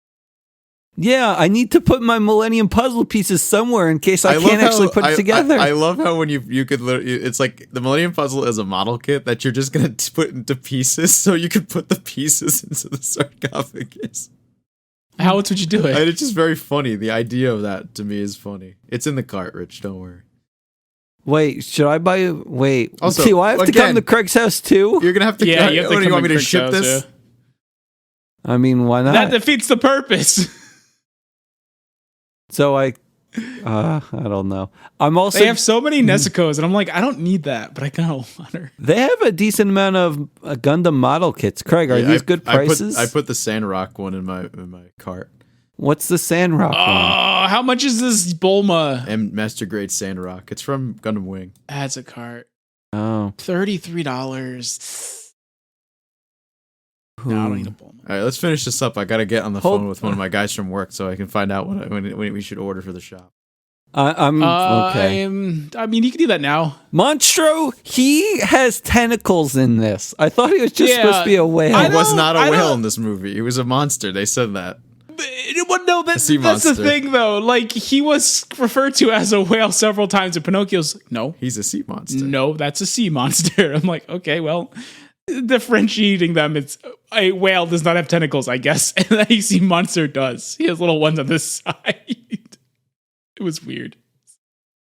Yeah, I need to put my Millennium Puzzle pieces somewhere in case I can't actually put it together. I love how when you could literally, it's like the Millennium Puzzle is a model kit that you're just gonna put into pieces, so you could put the pieces into the sarcophagus. How else would you do it? And it's just very funny. The idea of that to me is funny. It's in the cart, Rich. Don't worry. Wait, should I buy? Wait, Also, do I have to come to Craig's house too? You're gonna have to. Yeah, you have to what, do you come want me to to Craig's ship house, this? yeah. I mean, why not? That defeats the purpose. So I don't know. I'm also. They have so many Nezuko's, and I'm like, I don't need that, but I kind of want her. They have a decent amount of Gundam model kits. Craig, are these good prices? I put the Sandrock one in my cart. What's the Sandrock one? Oh, how much is this Bulma? And Master Grade Sandrock. It's from Gundam Wing. That's a cart. Oh, $33. No, I don't need a Bulma. All right, let's finish this up. I gotta get on the phone with one of my guys from work so I can find out when we should order for the shop. I'm okay. I mean, you can do that now. Monstro, he has tentacles in this. I thought he was just supposed to be a whale. He was not a whale in this movie. He was a monster. They said that. Well, no, that's the thing, though. Like, he was referred to as a whale several times, and Pinocchio's like, no. He's a sea monster. No, that's a sea monster. I'm like, okay, well, differentiating them, it's a whale does not have tentacles, I guess, and a sea monster does. He has little ones on this side. It was weird.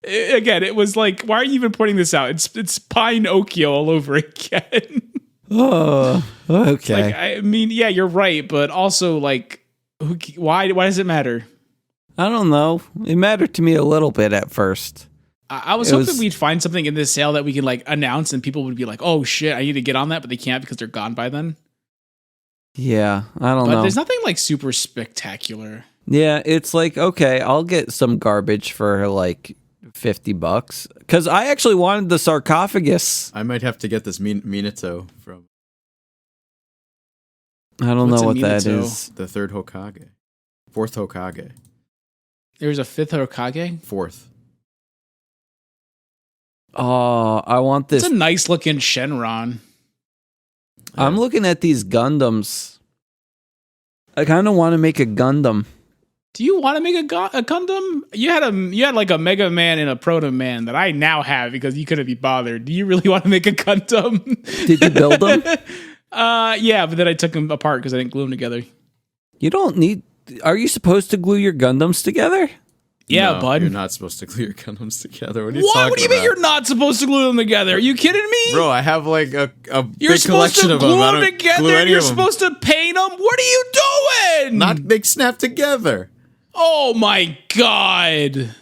Again, it was like, why are you even pointing this out? It's Pinocchio all over again. Oh, okay. Like, I mean, yeah, you're right, but also, like, why does it matter? I don't know. It mattered to me a little bit at first. I was hoping we'd find something in this sale that we can like announce and people would be like, oh shit, I need to get on that, but they can't because they're gone by then. Yeah, I don't know. But there's nothing like super spectacular. Yeah, it's like, okay, I'll get some garbage for like $50 because I actually wanted the sarcophagus. I might have to get this Minato from. I don't know what that is. The third Hokage. Fourth Hokage. There's a fifth Hokage? Fourth. Oh, I want this. It's a nice looking Shenron. I'm looking at these Gundams. I kind of want to make a Gundam. Do you want to make a Gundam? You had like a Mega Man and a Proto Man that I now have because you couldn't be bothered. Do you really want to make a Gundam? Did you build them? Yeah, but then I took them apart because I didn't glue them together. You don't need. Are you supposed to glue your Gundams together? Yeah, No, bud. You're not supposed to glue your Gundams together. What are you What? talking What do you mean about? you're not supposed to glue them together? Are you kidding me? Bro, I have like a You're big supposed collection to of them. glue I them don't together. glue any You're of them. supposed to paint them. What are you doing? Not they snap together. Oh my god!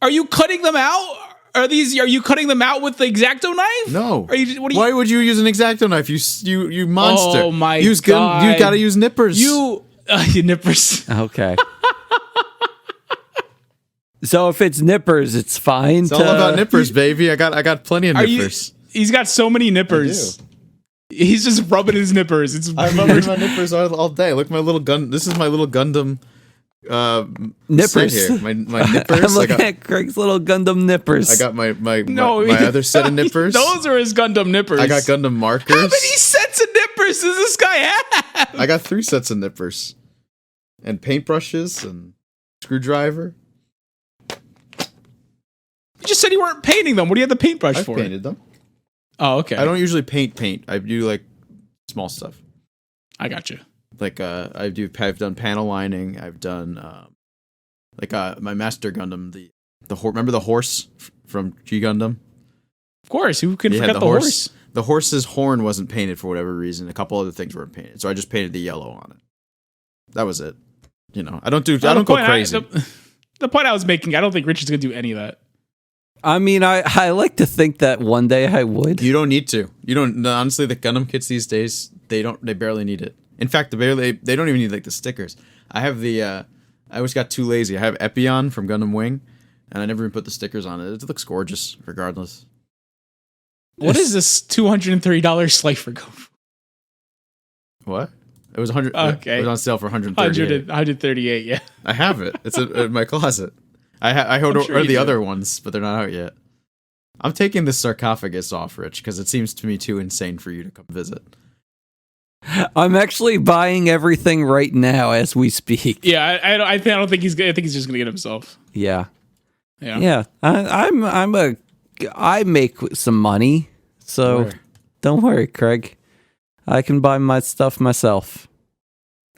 Are you cutting them out? Are you cutting them out with the X-Acto knife? No. Are you? What are Why you? would you use an X-Acto knife? You monster. Oh my use God. You gotta use nippers. You nippers. Okay. So if it's nippers, it's fine. It's all about nippers, baby. I got plenty of Are you? nippers. He's got so many nippers. He's just rubbing his nippers. It's I'm weird. rubbing my nippers all day. Look, my little gun. This is my little Gundam. Nippers. Set here. My I'm nippers. looking at Craig's little Gundam nippers. I got my No, other set of nippers. Those are his Gundam nippers. I got Gundam markers. How many sets of nippers does this guy have? I got 3 sets of nippers, and paintbrushes and screwdriver. You just said you weren't painting them. What do you have the paintbrush I've for? painted them. Oh, okay. I don't usually paint. I do like small stuff. I got you. Like I've done panel lining. I've done my Master Gundam. Remember the horse from G Gundam? Of course. Who can Yeah, forget the horse? The horse's horn wasn't painted for whatever reason. A couple other things weren't painted, so I just painted the yellow on it. That was it. You know, I don't go crazy. The point I was making, I don't think Richard's gonna do any of that. I mean, I like to think that one day I would. You don't need to. You don't. Honestly, the Gundam kits these days, they barely need it. In fact, they don't even need like the stickers. I have I always got too lazy. I have Epion from Gundam Wing, and I never even put the stickers on it. It looks gorgeous, regardless. What is this $230 Slifer go for? What? It was 100. Okay. It was on sale for 138. 138, yeah. I have it. It's in my closet. I ordered sure you the do. other ones, but they're not out yet. I'm taking this sarcophagus off, Rich, because it seems to me too insane for you to come visit. I'm actually buying everything right now as we speak. Yeah, I don't think he's gonna. I think he's just gonna get himself. Yeah. Yeah. Yeah. I make some money, so Where? don't worry, Craig. I can buy my stuff myself.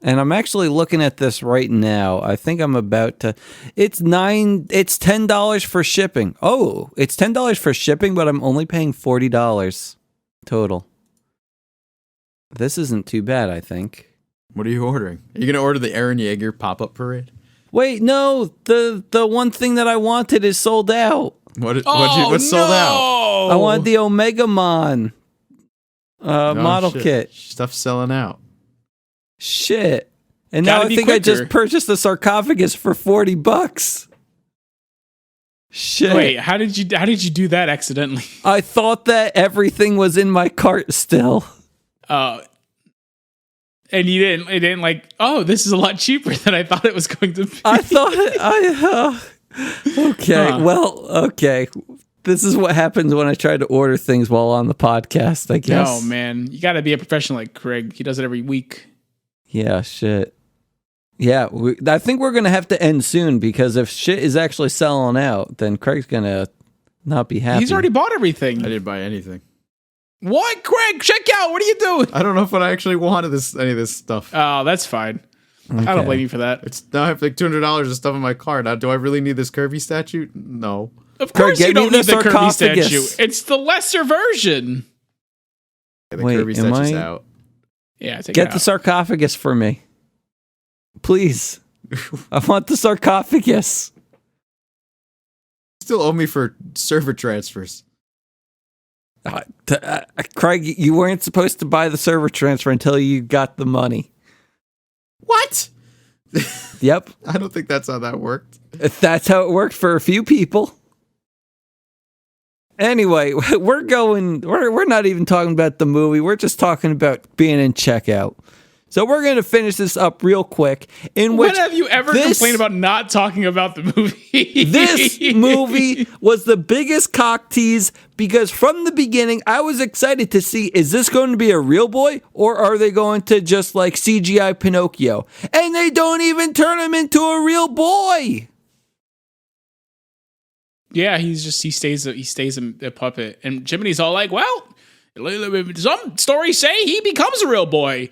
And I'm actually looking at this right now. I think I'm about to. It's $10 for shipping. Oh, it's $10 for shipping, but I'm only paying $40 total. This isn't too bad, I think. What are you ordering? Are you gonna order the Eren Yeager pop-up parade? Wait, no, the one thing that I wanted is sold out. What's sold out? I wanted the Omegamon model shit. kit. Stuff's selling out. Shit. And Gotta now I be think I quicker. just purchased the sarcophagus for $40. Shit. Wait, how did you do that accidentally? I thought that everything was in my cart still. And you didn't. It didn't like. Oh, this is a lot cheaper than I thought it was going to be. I thought okay. Huh. Well, okay. This is what happens when I try to order things while on the podcast, I guess. No, man, you got to be a professional like Craig. He does it every week. Yeah, shit. Yeah, I think we're going to have to end soon because if shit is actually selling out, then Craig's going to not be happy. He's already bought everything. I didn't buy anything. What, Craig? Check out. What are you doing? I don't know if I actually wanted any of this stuff. Oh, that's fine. I Okay. don't blame you for that. It's now I have like $200 of stuff in my cart. Now, do I really need this Kirby statue? No. Of Craig, course get you me don't the need the Kirby sarcophagus. statue. It's the lesser version. Yeah, the Wait, Kirby am statue's I- out. Yeah, take Get it the out. sarcophagus for me. Please. I want the sarcophagus. Still owe me for server transfers. Craig, you weren't supposed to buy the server transfer until you got the money. What? Yep. I don't think that's how that worked. That's how it worked for a few people. Anyway, we're not even talking about the movie. We're just talking about being in checkout. So we're going to finish this up real quick. When have you ever complained about not talking about the movie? This movie was the biggest cock tease because from the beginning, I was excited to see, is this going to be a real boy or are they going to just like CGI Pinocchio? And they don't even turn him into a real boy. Yeah, he stays a puppet. And Jiminy's all like, well, some stories say he becomes a real boy.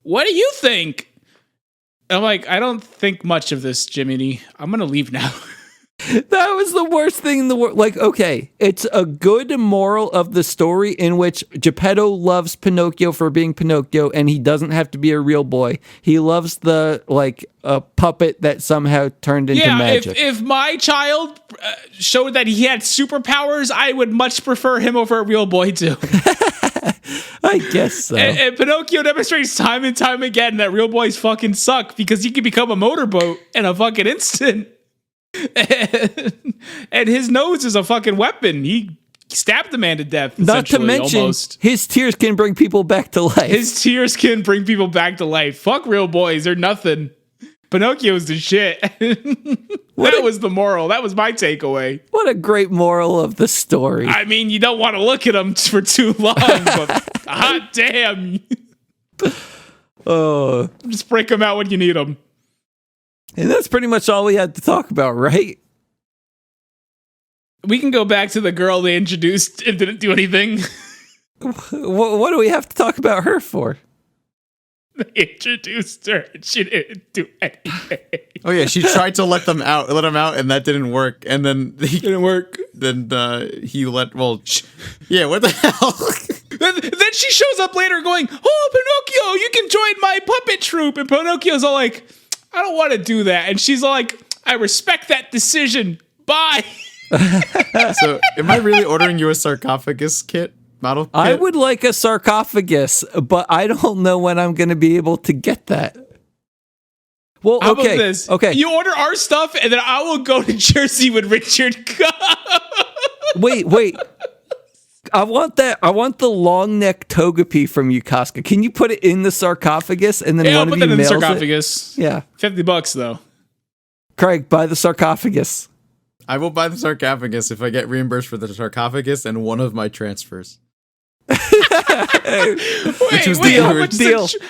What do you think? I'm like, I don't think much of this, Jiminy. I'm going to leave now. That was the worst thing in the world. Like, okay, it's a good moral of the story in which Gipetto loves Pinocchio for being Pinocchio and he doesn't have to be a real boy. He loves the, like, a puppet that somehow turned into magic. If my child showed that he had superpowers, I would much prefer him over a real boy, too. I guess so. And Pinocchio demonstrates time and time again that real boys fucking suck because he can become a motorboat in a fucking instant. And his nose is a fucking weapon. He stabbed the man to death. Not to mention, his tears can bring people back to life. His tears can bring people back to life. Fuck real boys. They're nothing. Pinocchio's the shit. That was the moral. That was my takeaway. What a great moral of the story. I mean, you don't want to look at him for too long, but hot damn. Just break them out when you need them. And that's pretty much all we had to talk about, right? We can go back to the girl they introduced and didn't do anything. What do we have to talk about her for? They introduced her and she didn't do anything. Oh yeah, she tried to let him out, and that didn't work. And then Didn't work. Then he let. Well, yeah. What the hell? Then she shows up later going, "Oh, Pinocchio, you can join my puppet troupe." And Pinocchio's all like, "I don't want to do that." And she's all like, "I respect that decision. Bye." So, am I really ordering you a sarcophagus kit? Model kit? I would like a sarcophagus, but I don't know when I'm going to be able to get that. Well, How okay. about this? Okay. You order our stuff, and then I will go to Jersey with Richard. Wait. I want that. I want the long neck togepi from Yokosuka. Can you put it in the sarcophagus and then Yeah, I'll one put of that you in the mails sarcophagus. it? Yeah. $50 though. Craig, buy the sarcophagus. I will buy the sarcophagus if I get reimbursed for the sarcophagus and one of my transfers. Wait,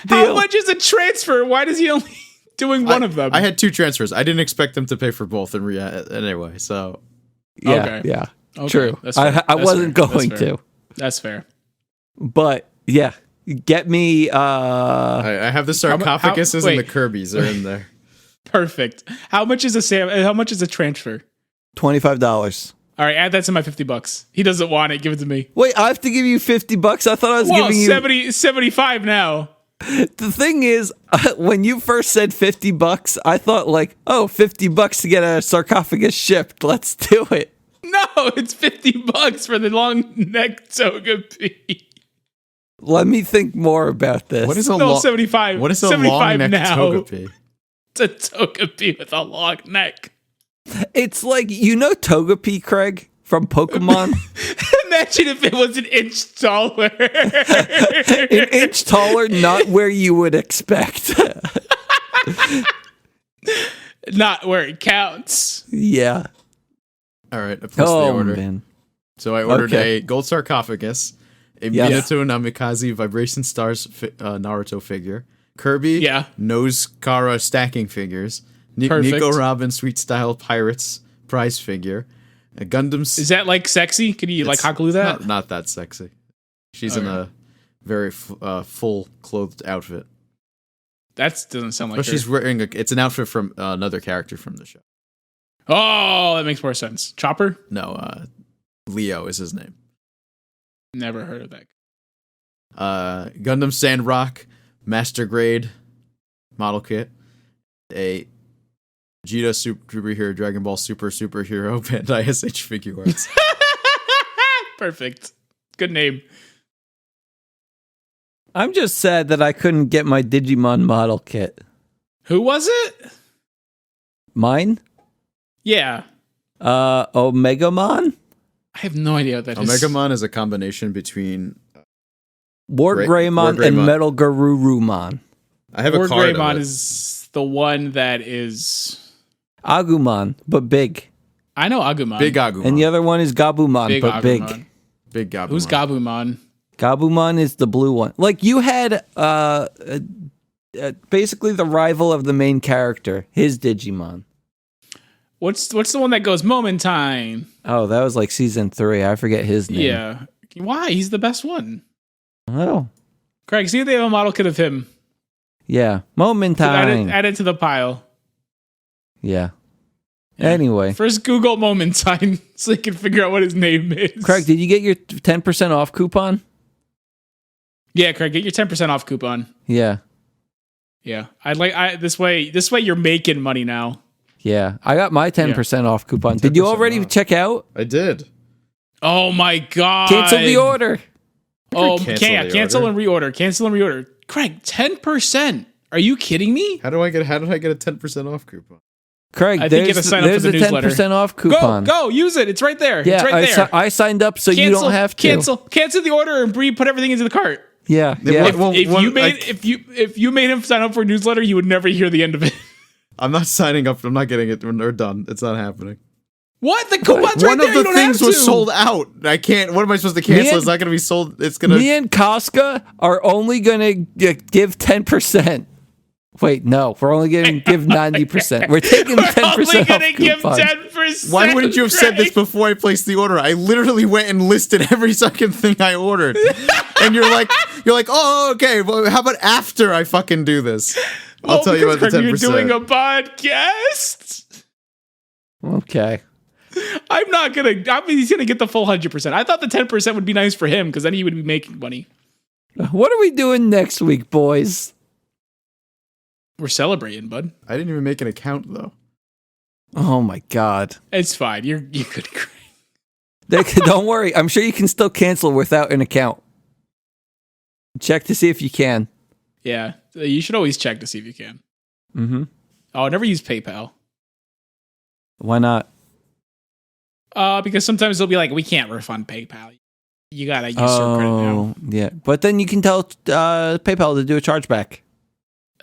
how much is a transfer? Why does he only doing one of them? I had 2 transfers. I didn't expect them to pay for both anyway. So Yeah. Okay, True. that's fair. I wasn't going to. That's fair. But yeah, get me. I have the sarcophaguses and the Kirby's are in there. Perfect. How much is a transfer? $25. All right, add that to my $50. He doesn't want it. Give it to me. Wait, I have to give you $50. I thought I was giving you 75 now. The thing is, when you first said $50, I thought like, oh, $50 to get a sarcophagus shipped. Let's do it. No, it's $50 for the long neck togepi. Let me think more about this. What is a No, 75. What is a 75 long neck now. togepi? It's a togepi with a long neck. It's like, you know Togepi, Craig, from Pokemon? Imagine if it was an inch taller. An inch taller, not where you would expect. Not where it counts. Yeah. All right, I placed the order. Man. So I ordered a gold sarcophagus, a Minato Namikaze Vibration Stars Naruto figure, Kirby Nose Kara stacking figures, Nico Robin Sweet Style Pirates prize figure, a Gundam's. Is that like sexy? Can you like hot glue that? Not that sexy. She's in a very full clothed outfit. That doesn't sound like her. She's wearing it's an outfit from another character from the show. Oh, that makes more sense. Chopper? No, Leo is his name. Never heard of that. Gundam Sandrock Master Grade model kit, a Vegeta Superhero Dragon Ball Superhero Bandai SH figure arts. Perfect. Good name. I'm just sad that I couldn't get my Digimon model kit. Who was it? Mine? Yeah. Omegamon? I have no idea what that is. Omegamon is a combination between War Greymon and Metal Garurumon. I have a Or card of Greymon it. is the one that is. Agumon, but big. I know Agumon. Big Agumon. And the other one is Gabumon, Big but Agumon. big. Big Gabumon. Who's Gabumon? Gabumon is the blue one. Like you had basically the rival of the main character, his Digimon. What's the one that goes Momentine? Oh, that was like season 3. I forget his name. Yeah. Why? He's the best one. Oh, Craig, see if they have a model kit of him. yeah. Moment time. Add it to the pile. Yeah. Anyway, First Google Momentine so you can figure out what his name is. Craig, did you get your 10% off coupon? Yeah, Craig, get your 10% off coupon. Yeah. Yeah. This way you're making money now. Yeah. I got my 10% off coupon. Did you 10% already off. check out? I did. Oh my god. Cancel the order. Oh, Cancel the cancel order. and reorder. Cancel and reorder. Craig, 10%. Are you kidding me? How did I get a 10% off coupon? Craig, I think you there's, have to sign up for there's the a newsletter. 10% off coupon. Go, use it. It's right there. Yeah, it's right there. I signed up so you don't have to. Cancel the order and put everything into the cart. Yeah. Yeah. If you made him sign up for a newsletter, you would never hear the end of it. I'm not signing up. I'm not getting it when they're done. It's not happening. What? The coupon's right One there. of You the don't things have was to. sold out. I can't. What am I supposed to cancel? Me It's not going to be sold. It's going to. Me and Casca are only going to give 10%. Wait, no. We're only going to give 90%. We're taking 10% Only off gonna give coupon. 10%. Why wouldn't you have said this Craig. before I placed the order? I literally went and listed every second thing I ordered. And you're like, oh, okay. Well, how about after I fucking do this? I'll tell you about the 10%. You're doing a podcast. Okay. I'm not gonna. He's gonna get the full 100%. I thought the 10% would be nice for him because then he would be making money. What are we doing next week, boys? We're celebrating, bud. I didn't even make an account, though. Oh, my God. It's fine. You're good. Craig. Don't worry. I'm sure you can still cancel without an account. Check to see if you can. Yeah, you should always check to see if you can. Mm-hmm. Oh, never use PayPal. Why not? Because sometimes they'll be like, we can't refund PayPal. You gotta use your credit now. Oh, yeah. But then you can tell PayPal to do a chargeback.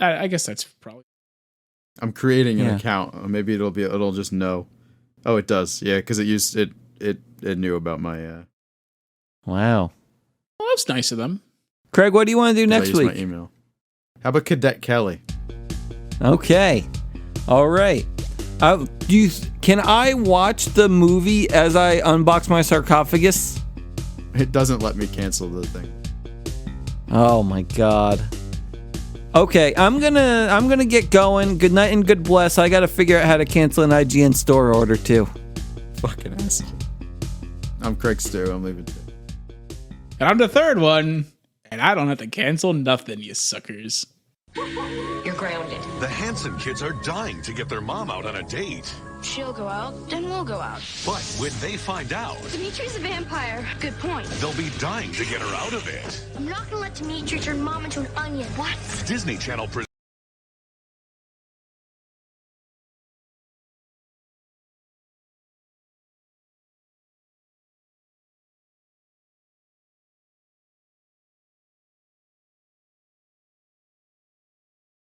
I guess that's probably. I'm creating an Yeah. account. Maybe it'll just know. Oh, it does. Yeah, because it knew about my. Wow. Well, that's nice of them. Craig, what do you want to do 'cause I next used week? My email. How about Cadet Kelly? Okay. All right. Can I watch the movie as I unbox my sarcophagus? It doesn't let me cancel the thing. Oh my god. Okay, I'm gonna get going. Good night and good bless. I gotta figure out how to cancel an IGN store order too. Fucking asshole. I'm Craig Stew. I'm leaving too. And I'm the third one, and I don't have to cancel nothing, you suckers. You're grounded. The Hanson kids are dying to get their mom out on a date. She'll go out, then we'll go out. But when they find out, Dimitri's a vampire. Good point. they'll be dying to get her out of it. I'm not gonna let Dimitri turn mom into an onion. What? Disney Channel